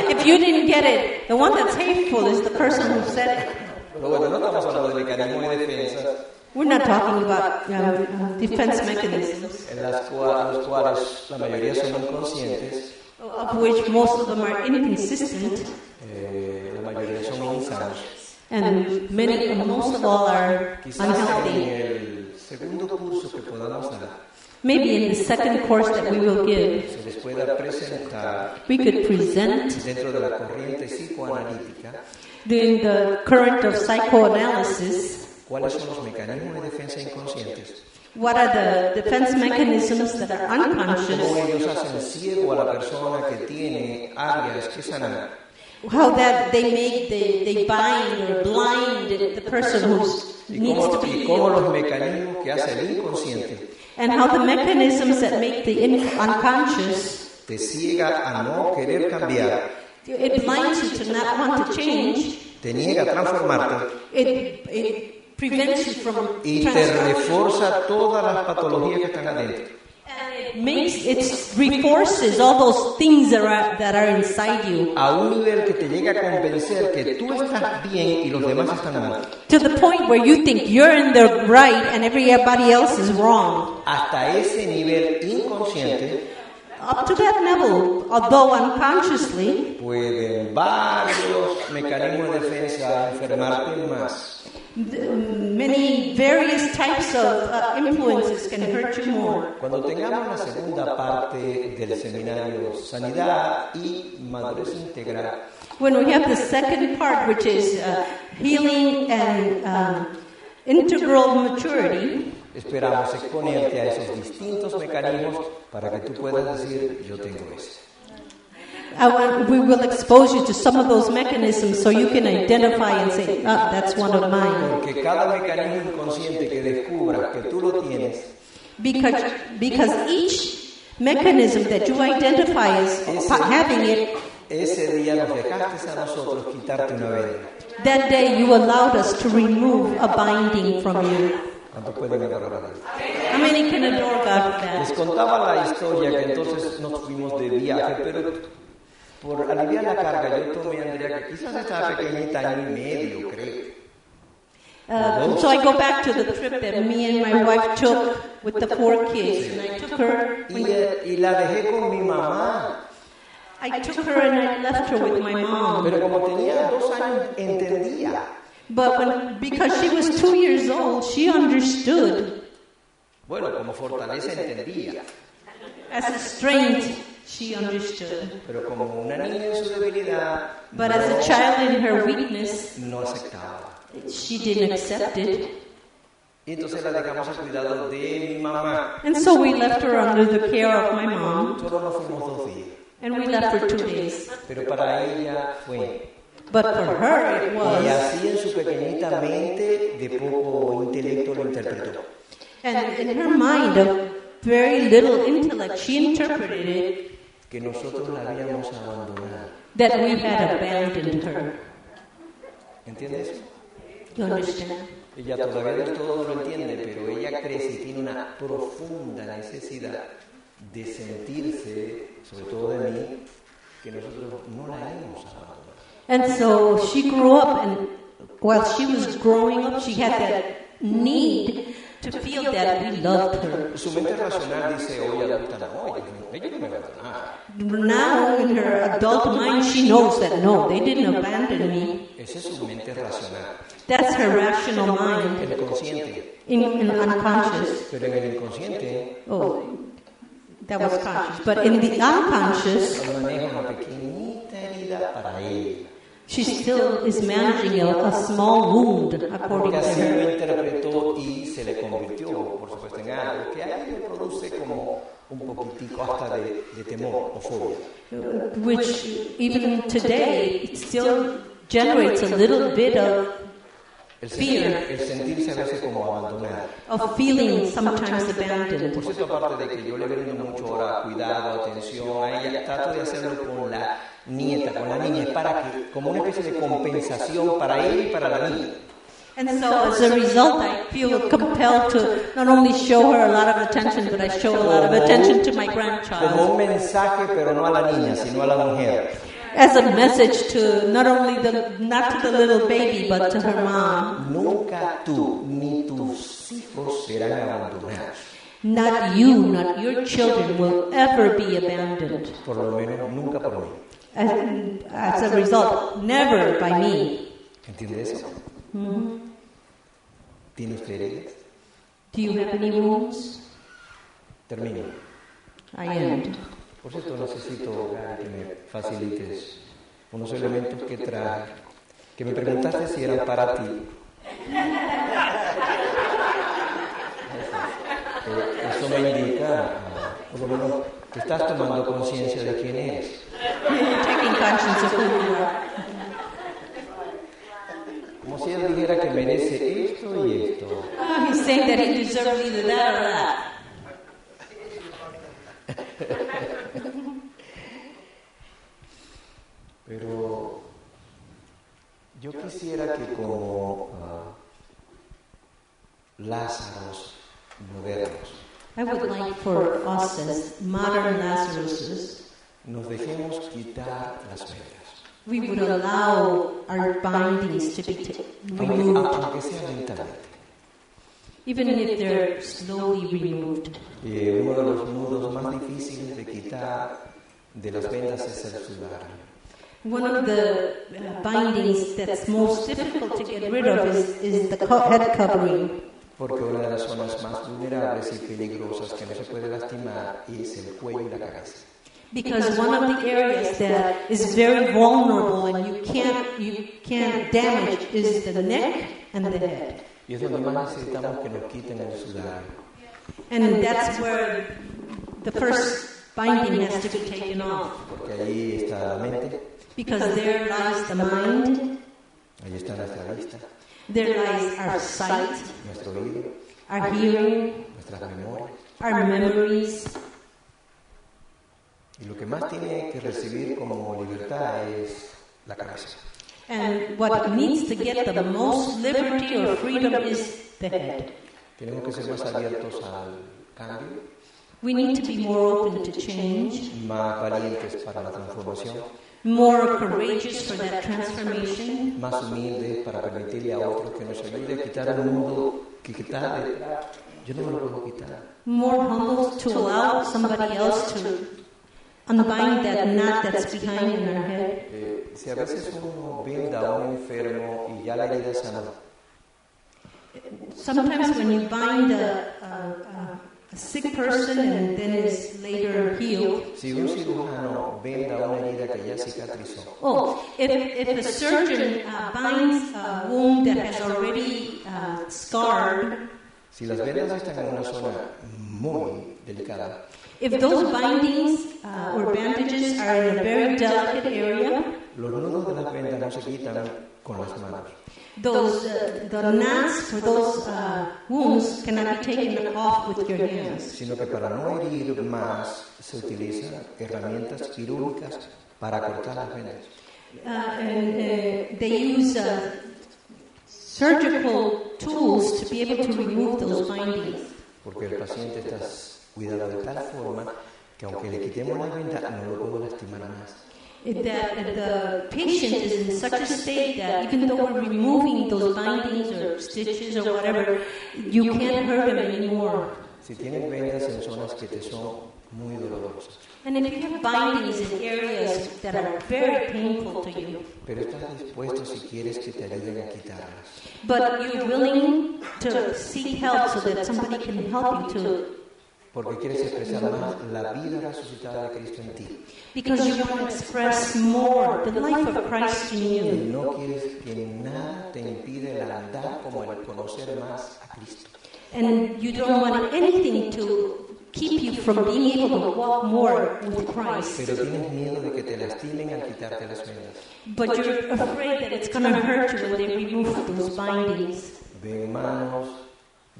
If you didn't get it, the one that's hateful is the person who said it. Pero bueno, no estamos hablando de mecanismos de defensa We're not talking about defense mechanisms, en los cuales la mayoría son inconscientes, of which most of them are inconsistent, la mayoría son insanos. and most of all are Quizás en unhealthy. el segundo curso que podamos dar, Maybe in the second course that we will give, se les pueda presentar we could present dentro de la corriente psicoanalítica in the current of psychoanalysis cuáles son los mecanismos de defensa inconscientes, what are the defense mechanisms that are cómo unconscious, ellos hacen ciego a la persona que tiene áreas que sanar, how that they bind or blind the person who needs to be cómo healed, los mecanismos que hace el inconsciente and how the mechanisms that make the unconscious, te ciega a no querer cambiar, it blinds you to not want to change, te niega a transformarte it prevents you from y te transforming. refuerza todas las patologías que están adentro. It reinforces all those things that are inside you, A un nivel que te llega a convencer que tú estás bien y los demás están mal. to the point where you think you're in the right and everybody else is wrong. Hasta ese nivel inconsciente Up to that level, although unconsciously, pueden varios mecanismos de defensa enfermarte más. many various types of influences can hurt you more. Cuando tengamos la segunda parte del seminario Sanidad y Madurez Integral, When we have the second part, which is healing and integral maturity, esperamos exponerte a esos distintos mecanismos para que tú puedas decir, yo tengo ese. we will expose you to some of those mechanisms so you can identify and say, that's one of mine. Porque cada mecanismo inconsciente que descubras que tú lo tienes, Because each mechanism that you identify as having it, ese día nos dejaste a nosotros quitarte una venda. that day you allowed us to remove a binding from you. ¿Cuántos pueden adorar a Dios? How many can adore God for Les that? contaba la historia que entonces nos fuimos de viaje, pero por aliviar la carga yo tomé a Andrea, que quizás estaba pequeñita, año y medio, creo. So I go back to the trip that me and my wife took with the 4 kids, and I took her. Y la dejé con mi mamá, I took her and I left her with my mom. pero como tenía 2 años entendía. But because she was 2 years old, she understood. Bueno, como fortaleza entendía, As a strength, she understood. pero como una niña en su debilidad, But as a child in her weakness, no aceptaba. she didn't accept it. Y entonces la dejamos al cuidado de mi mamá. And so we left her under the care of my mom, Solo nos fuimos 2 días, and we left her 2 days. pero para ella fue. But for her, it Y was. así en su pequeñita mente de poco intelecto lo interpretó. And in her mind of very little intellect, she interpreted it Que nosotros la habíamos abandonado. that we had abandoned her. ¿Entiendes? You understand? Ella todavía del todo no lo entiende, pero ella crece y tiene una profunda necesidad de sentirse, sobre todo de mí, que nosotros no la hemos abandonado. And so she grew up, and while she was growing up, she had that need to feel that we loved her. Su mente racional dice, oye, adulta, no, ella no me abandonaba. Now, in her adult mind, she knows that no, they didn't abandon me. Esa es su mente racional, That's her rational mind, el consciente. in unconscious. Pero en el inconsciente Oh, that was conscious. But in the unconscious, maneja una pequeñita herida para ella. she still is managing a small wound, according Porque to así her. lo interpretó y se le convirtió, por supuesto, en algo que a ella le produce como un poquitico hasta de temor o fobia. Which even today it still generates a little bit of El fear, sentirse a veces como abandonada. of feeling sometimes abandoned. Por cierto, aparte de que yo le brindo mucho ahora cuidado, atención a ella, trato de hacerlo con la nieta, con la niña, para que, como una especie de compensación para ella y para la niña. And so as a result, I feel compelled to not only show her a lot of attention, but I show a lot of attention to my Como grandchild. un mensaje, pero no a la niña, sino a la mujer. As a message to not to the little baby, but to her mom. Nunca tú ni tus hijos serán abandonados. Not you, not your children will ever be abandoned. Por lo menos nunca por mí. As a result, never by me. ¿Entiende eso? ¿Tiene usted heridas? Do you have any wounds? Termino. I end. Por cierto, necesito que me facilites unos elementos que traje, que me preguntaste si eran para ti. Eso me indica, por lo menos, que estás tomando conciencia de quién eres. Taking conscience of who you are. Como si él dijera que merece esto y esto. He's saying that he deserves either that or that. Pero yo quisiera que como Lázaros modernos I would like for us as modern Lazaruses, nos dejemos quitar las vendas, we would allow our bindings to be removed, aunque sea lentamente. even if they're slowly removed. Uno de los nudos más difíciles de quitar de las vendas es el sudario. One of the bindings that's most difficult to get rid of is the head covering. Porque una de las zonas más vulnerables y peligrosas que no se puede lastimar es el cuello y la cabeza. Because one of the areas that is very vulnerable and you can't damage is the neck and the head. Y es donde más necesitamos que nos quiten el sudario. And that's where the first binding has to be taken off. Porque allí está la mente, Because there lies the mind, allí está nuestra vista, there lies our sight, nuestro oído, our hearing, nuestras memorias. our memories. Y lo que más tiene que recibir como libertad es la cabeza. And what needs to get the most liberty or freedom is the head. Tenemos que ser más abiertos al cambio, We need to be more open to change, más valientes para la transformación, more courageous for that transformation, más humildes para permitirle a otros que nos ayude a quitar un mundo que quitar. Yo no me lo puedo quitar. more humble to allow somebody else to unbind that knot that's behind in our head. Si a veces uno venda a un enfermo y ya la herida sanó, Sometimes when you bind a sick person and then is later healed, si un cirujano venda una herida que ya cicatrizó, if a surgeon binds a wound that has already scarred, si las vendas están en una zona muy delicada, if those bindings or bandages are in a very delicate area, los nudos de las vendas no se quitan con las manos. the knots for those wounds cannot be taken off with your hands. Sino que para no herir más se utilizan herramientas quirúrgicas para cortar las venas. They use surgical tools to be able to remove those bindings. Porque el paciente está cuidado de tal forma que aunque le quitemos la venda no lo puedo lastimar más. That the patient is in such a state that even though we're removing those bindings or stitches or whatever, you can't hurt him anymore. Si tienes vendas en zonas que te son muy dolorosas, And if you have bindings in areas that are very painful to you, pero estás dispuesto si quieres que te ayuden a quitarlas. but you're willing to seek help so that somebody can help you to, Porque quieres expresar más la vida resucitada de Cristo en ti. because you want to express more the life of Christ in Y you. no quieres que nada te impida el andar como el conocer más a Cristo. And you don't want anything to keep you from being able to walk more with Christ. Pero tienes miedo de que te lastimen al quitarte las vendas. But you're afraid that it's going to hurt you when they remove those bindings. Ven manos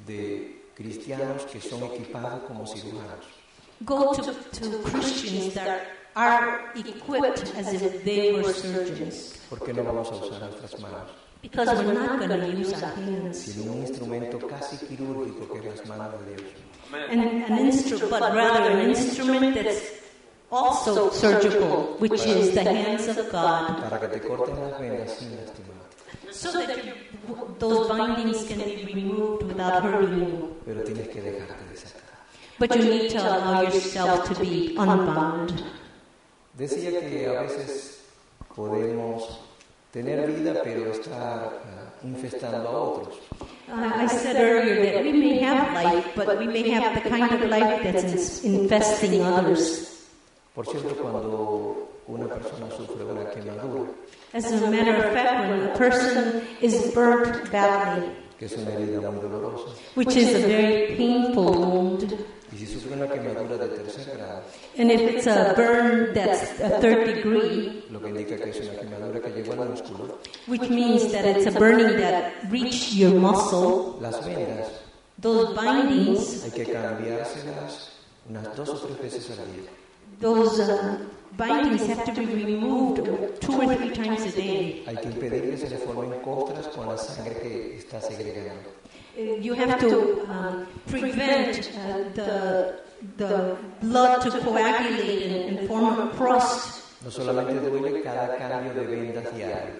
de cristianos que son equipados como cirujanos. Go to Christians that are equipped as if they were surgeons. ¿Por qué no vamos a usar nuestras manos? Because we're not going to use our hands. Sino un instrumento casi quirúrgico que es las manos de Dios. But rather an instrument that's also surgical, which is the hands of God, Para que te corten las venas sin lastimarte. so that those bindings can be removed without hurting you. Pero tienes que dejarte desatar. But you need to allow yourself to be unbound. Decía que a veces podemos tener vida pero estar infestando a otros. I said earlier that we may have life, but we may have the kind of life that's infesting others. Por cierto, cuando una persona sufre una quemadura, As a matter of fact, when a person is burnt badly, que es una herida muy dolorosa, which is a very painful wound, y si sufre una quemadura de tercer grado, and if it's a burn that's a third degree, lo que indica que es una quemadura que llegó al músculo, which means that it's a burning that reached your muscle, las vendas those bindings, hay que cambiárselas unas 2 o 3 veces al día. those bindings have to be removed 2 or 3 times a day. Hay que impedir que se le formen costras con la sangre que está segregando. You have to prevent the blood to coagulate and form a crust. No solamente duele cada cambio de vendas diario.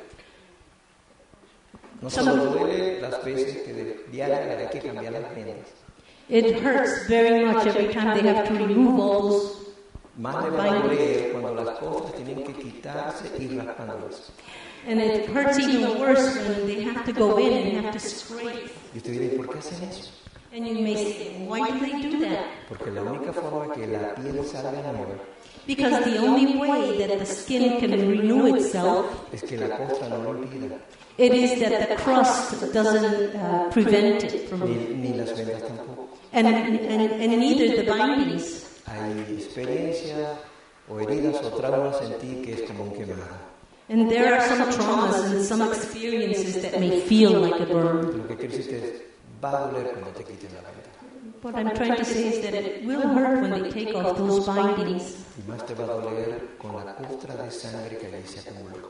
No solo duele las veces que diariamente hay que cambiar las vendas. It hurts very much every time they have to remove all those. Más le va a doler cuando las costras tienen que quitarse y raspándolas. And it hurts even worse when they have to go in and have to scrape. Y usted dirá, ¿por qué hacen eso? And you may say, why do they do that? Porque la única forma que la piel salga nueva Because the only way that the skin can renew itself, es que la costra no lo impida, it is that the crust doesn't prevent it from, ni las vendas tampoco. and neither the bindings. Hay experiencias o heridas o traumas en ti que es como un quemado. And there are some traumas and some experiences that may feel like a burn. Lo que quiere decir que va a doler cuando te quiten la venda. What I'm trying to say is that it will hurt when they take off those bindings. Y más te va a doler con la costra de sangre que ahí se acumuló.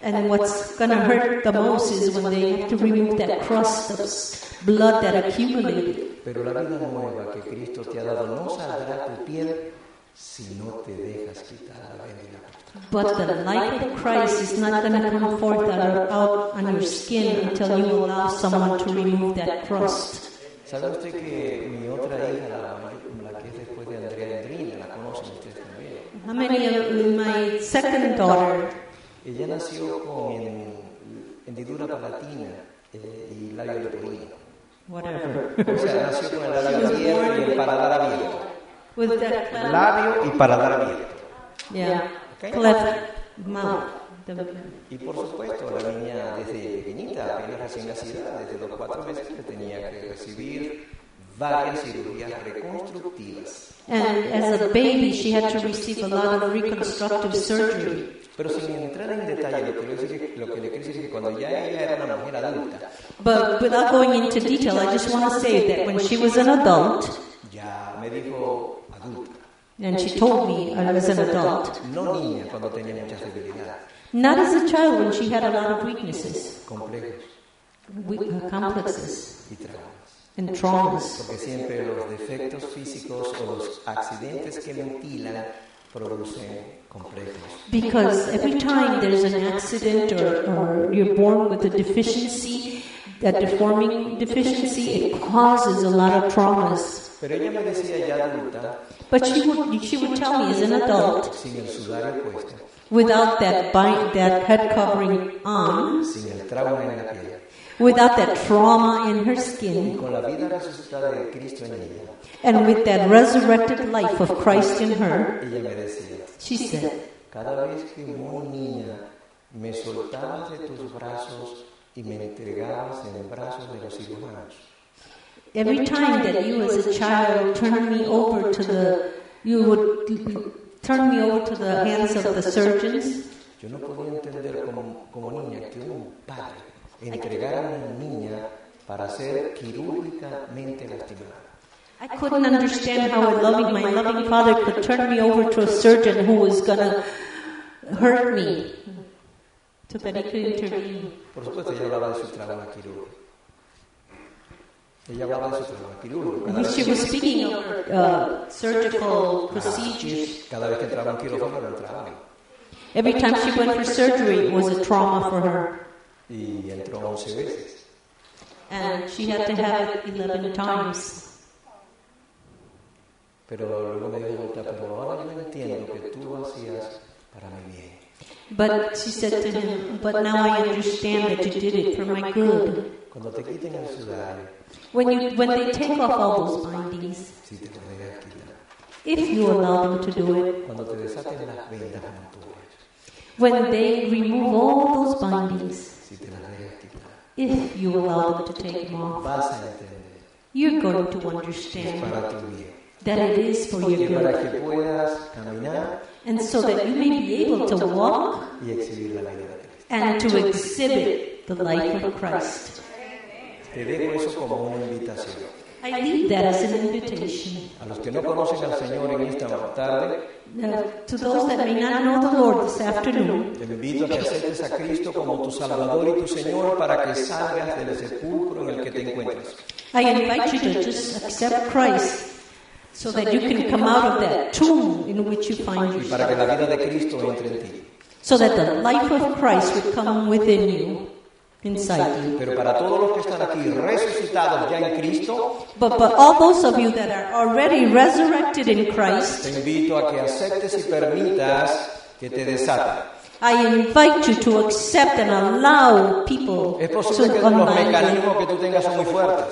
And what's going to hurt the most is when they have to remove that crust of blood that accumulated. Pero la vida nueva que Cristo te ha dado no saldrá tu piel si no te dejas quitar la venda y la costra. But the light of Christ is not going to come forth out on your skin until you allow someone to remove that crust. ¿Sabe usted que mi otra hija, la que es después de Andrea Andrina, la conocen ustedes también? How many of my second daughter, Ella nació con hendidura palatina y labio leporino. whatever, O sea, nació con el labio abierto y el paladar abierto. with that Labio y paladar abierto. yeah, Okay. cleft mouth. Y por supuesto, la niña desde pequeñita, apenas recién nacida, desde los 4 meses, que tenía que recibir varias cirugías reconstructivas. And as a baby, she had to receive a lot of reconstructive surgery. Pero sin entrar en detalle, lo que le quiero decir es que cuando ya ella era una mujer adulta, But without going into detail, I just want to say that when she was an adult, ya me dijo adulta, and she told me as an adult, no niña cuando tenía muchas debilidades, not as a child when she had a lot of weaknesses, complejos complexes, y traumas. and traumas. Porque siempre los defectos físicos o los accidentes que mutilan producen complejos. Because every time there's an accident or you're born with a deficiency, that deforming deficiency, it causes a lot of traumas. Pero ella me decía ya adulta, But she would tell me as an adult, sin el sudario puesto, without that head covering on, sin el trauma en la piel, without that trauma in her y skin, con la vida resucitada de Cristo en ella, and with that resurrected life of Christ in her, ella me decía, she said, cada vez que muy niña me soltabas de tus brazos y me entregabas en brazos de los cirujanos, every time that you as a child turned me over to the, you would turn me over to the hands of the surgeons, yo no podía entender como niña que un padre entregara a una niña para ser quirúrgicamente lastimada. I couldn't understand how my loving father could turn me over to a surgeon who was going to hurt me so that he could intervene. Por supuesto, ella hablaba de su trauma quirúrgico. Ella hablaba de su trauma quirúrgico. She was speaking of her surgical procedures. Cada vez que entraba en quirófano era un trauma. Every time she went for surgery, it was a trauma for her. Y entró 11 veces. And she had to have it 11 times. Pero luego me dijo, pero ahora yo entiendo que tú lo hacías para mi bien. But she said to him, but now I understand that you did it for my good. Cuando te quiten el sudario, When they take off all those bindings, si te lo dejas quitar. if you allow them to do it, Cuando te desaten las vendas mortuorias, when they remove all those bindings, si te las dejas quitar, if you allow them to take them off, vas a entender you're going to que es understand para tu bien. that it is for Y your para good. que puedas caminar And so that you may be able to walk y exhibir la vida de Cristo. and to exhibit the life of Christ. Te dejo eso como una invitación. I leave that as an invitation. A los que no conocen al Señor en esta tarde, To those that may not know the Lord this afternoon, te invito a que aceptes a Cristo como tu Salvador y tu Señor para que salgas del sepulcro en el que te encuentras. I invite you to just accept Christ so that you can come out of that tomb in which you find Y para que yourself. la vida de Cristo entre en ti. So that the life of Christ would come within you, inside you. Pero para todos los que están aquí resucitados ya en Cristo, But all those of you that are already resurrected in Christ, te invito a que aceptes y permitas que te desaten. I invite you to accept and allow people Es to posible que los unbind you. mecanismos que tú tengas son muy fuertes.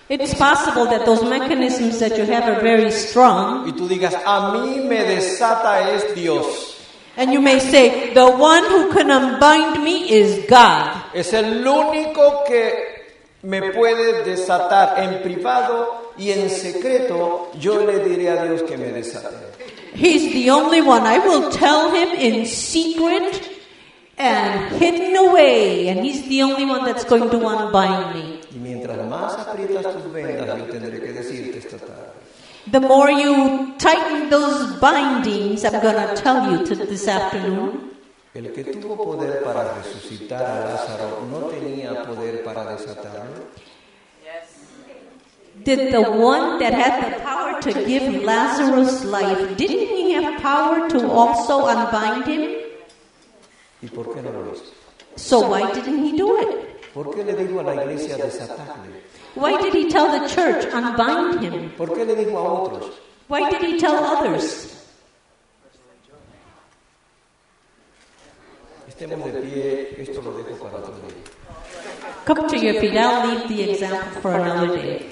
It's possible that those mechanisms that you have are very strong, Y tú digas, a mí me desata es Dios. and you may say, the one who can unbind me is God. Es el único que me puede desatar en privado y en secreto. Yo le diré a Dios que me desate. He's the only one. I will tell him in secret and hidden away, and he's the only one that's going to unbind me. Y mientras más aprietas tus vendas, yo tendré que decirte esta tarde. The more you tighten those bindings, I'm going to tell you this afternoon, El que tuvo poder para resucitar a Lázaro no tenía poder para desatarlo. did the one that had the power to give Lazarus life, didn't he have power to also unbind him? ¿Y por qué no lo hizo? So why didn't he do it? ¿Por qué le dijo a la iglesia desatarle? Why did he tell the church, unbind him? ¿Por qué le dijo a otros? Why did he tell others? Estemos de pie, esto lo dejo para otro día. Come to your feet, I'll leave the example for another day.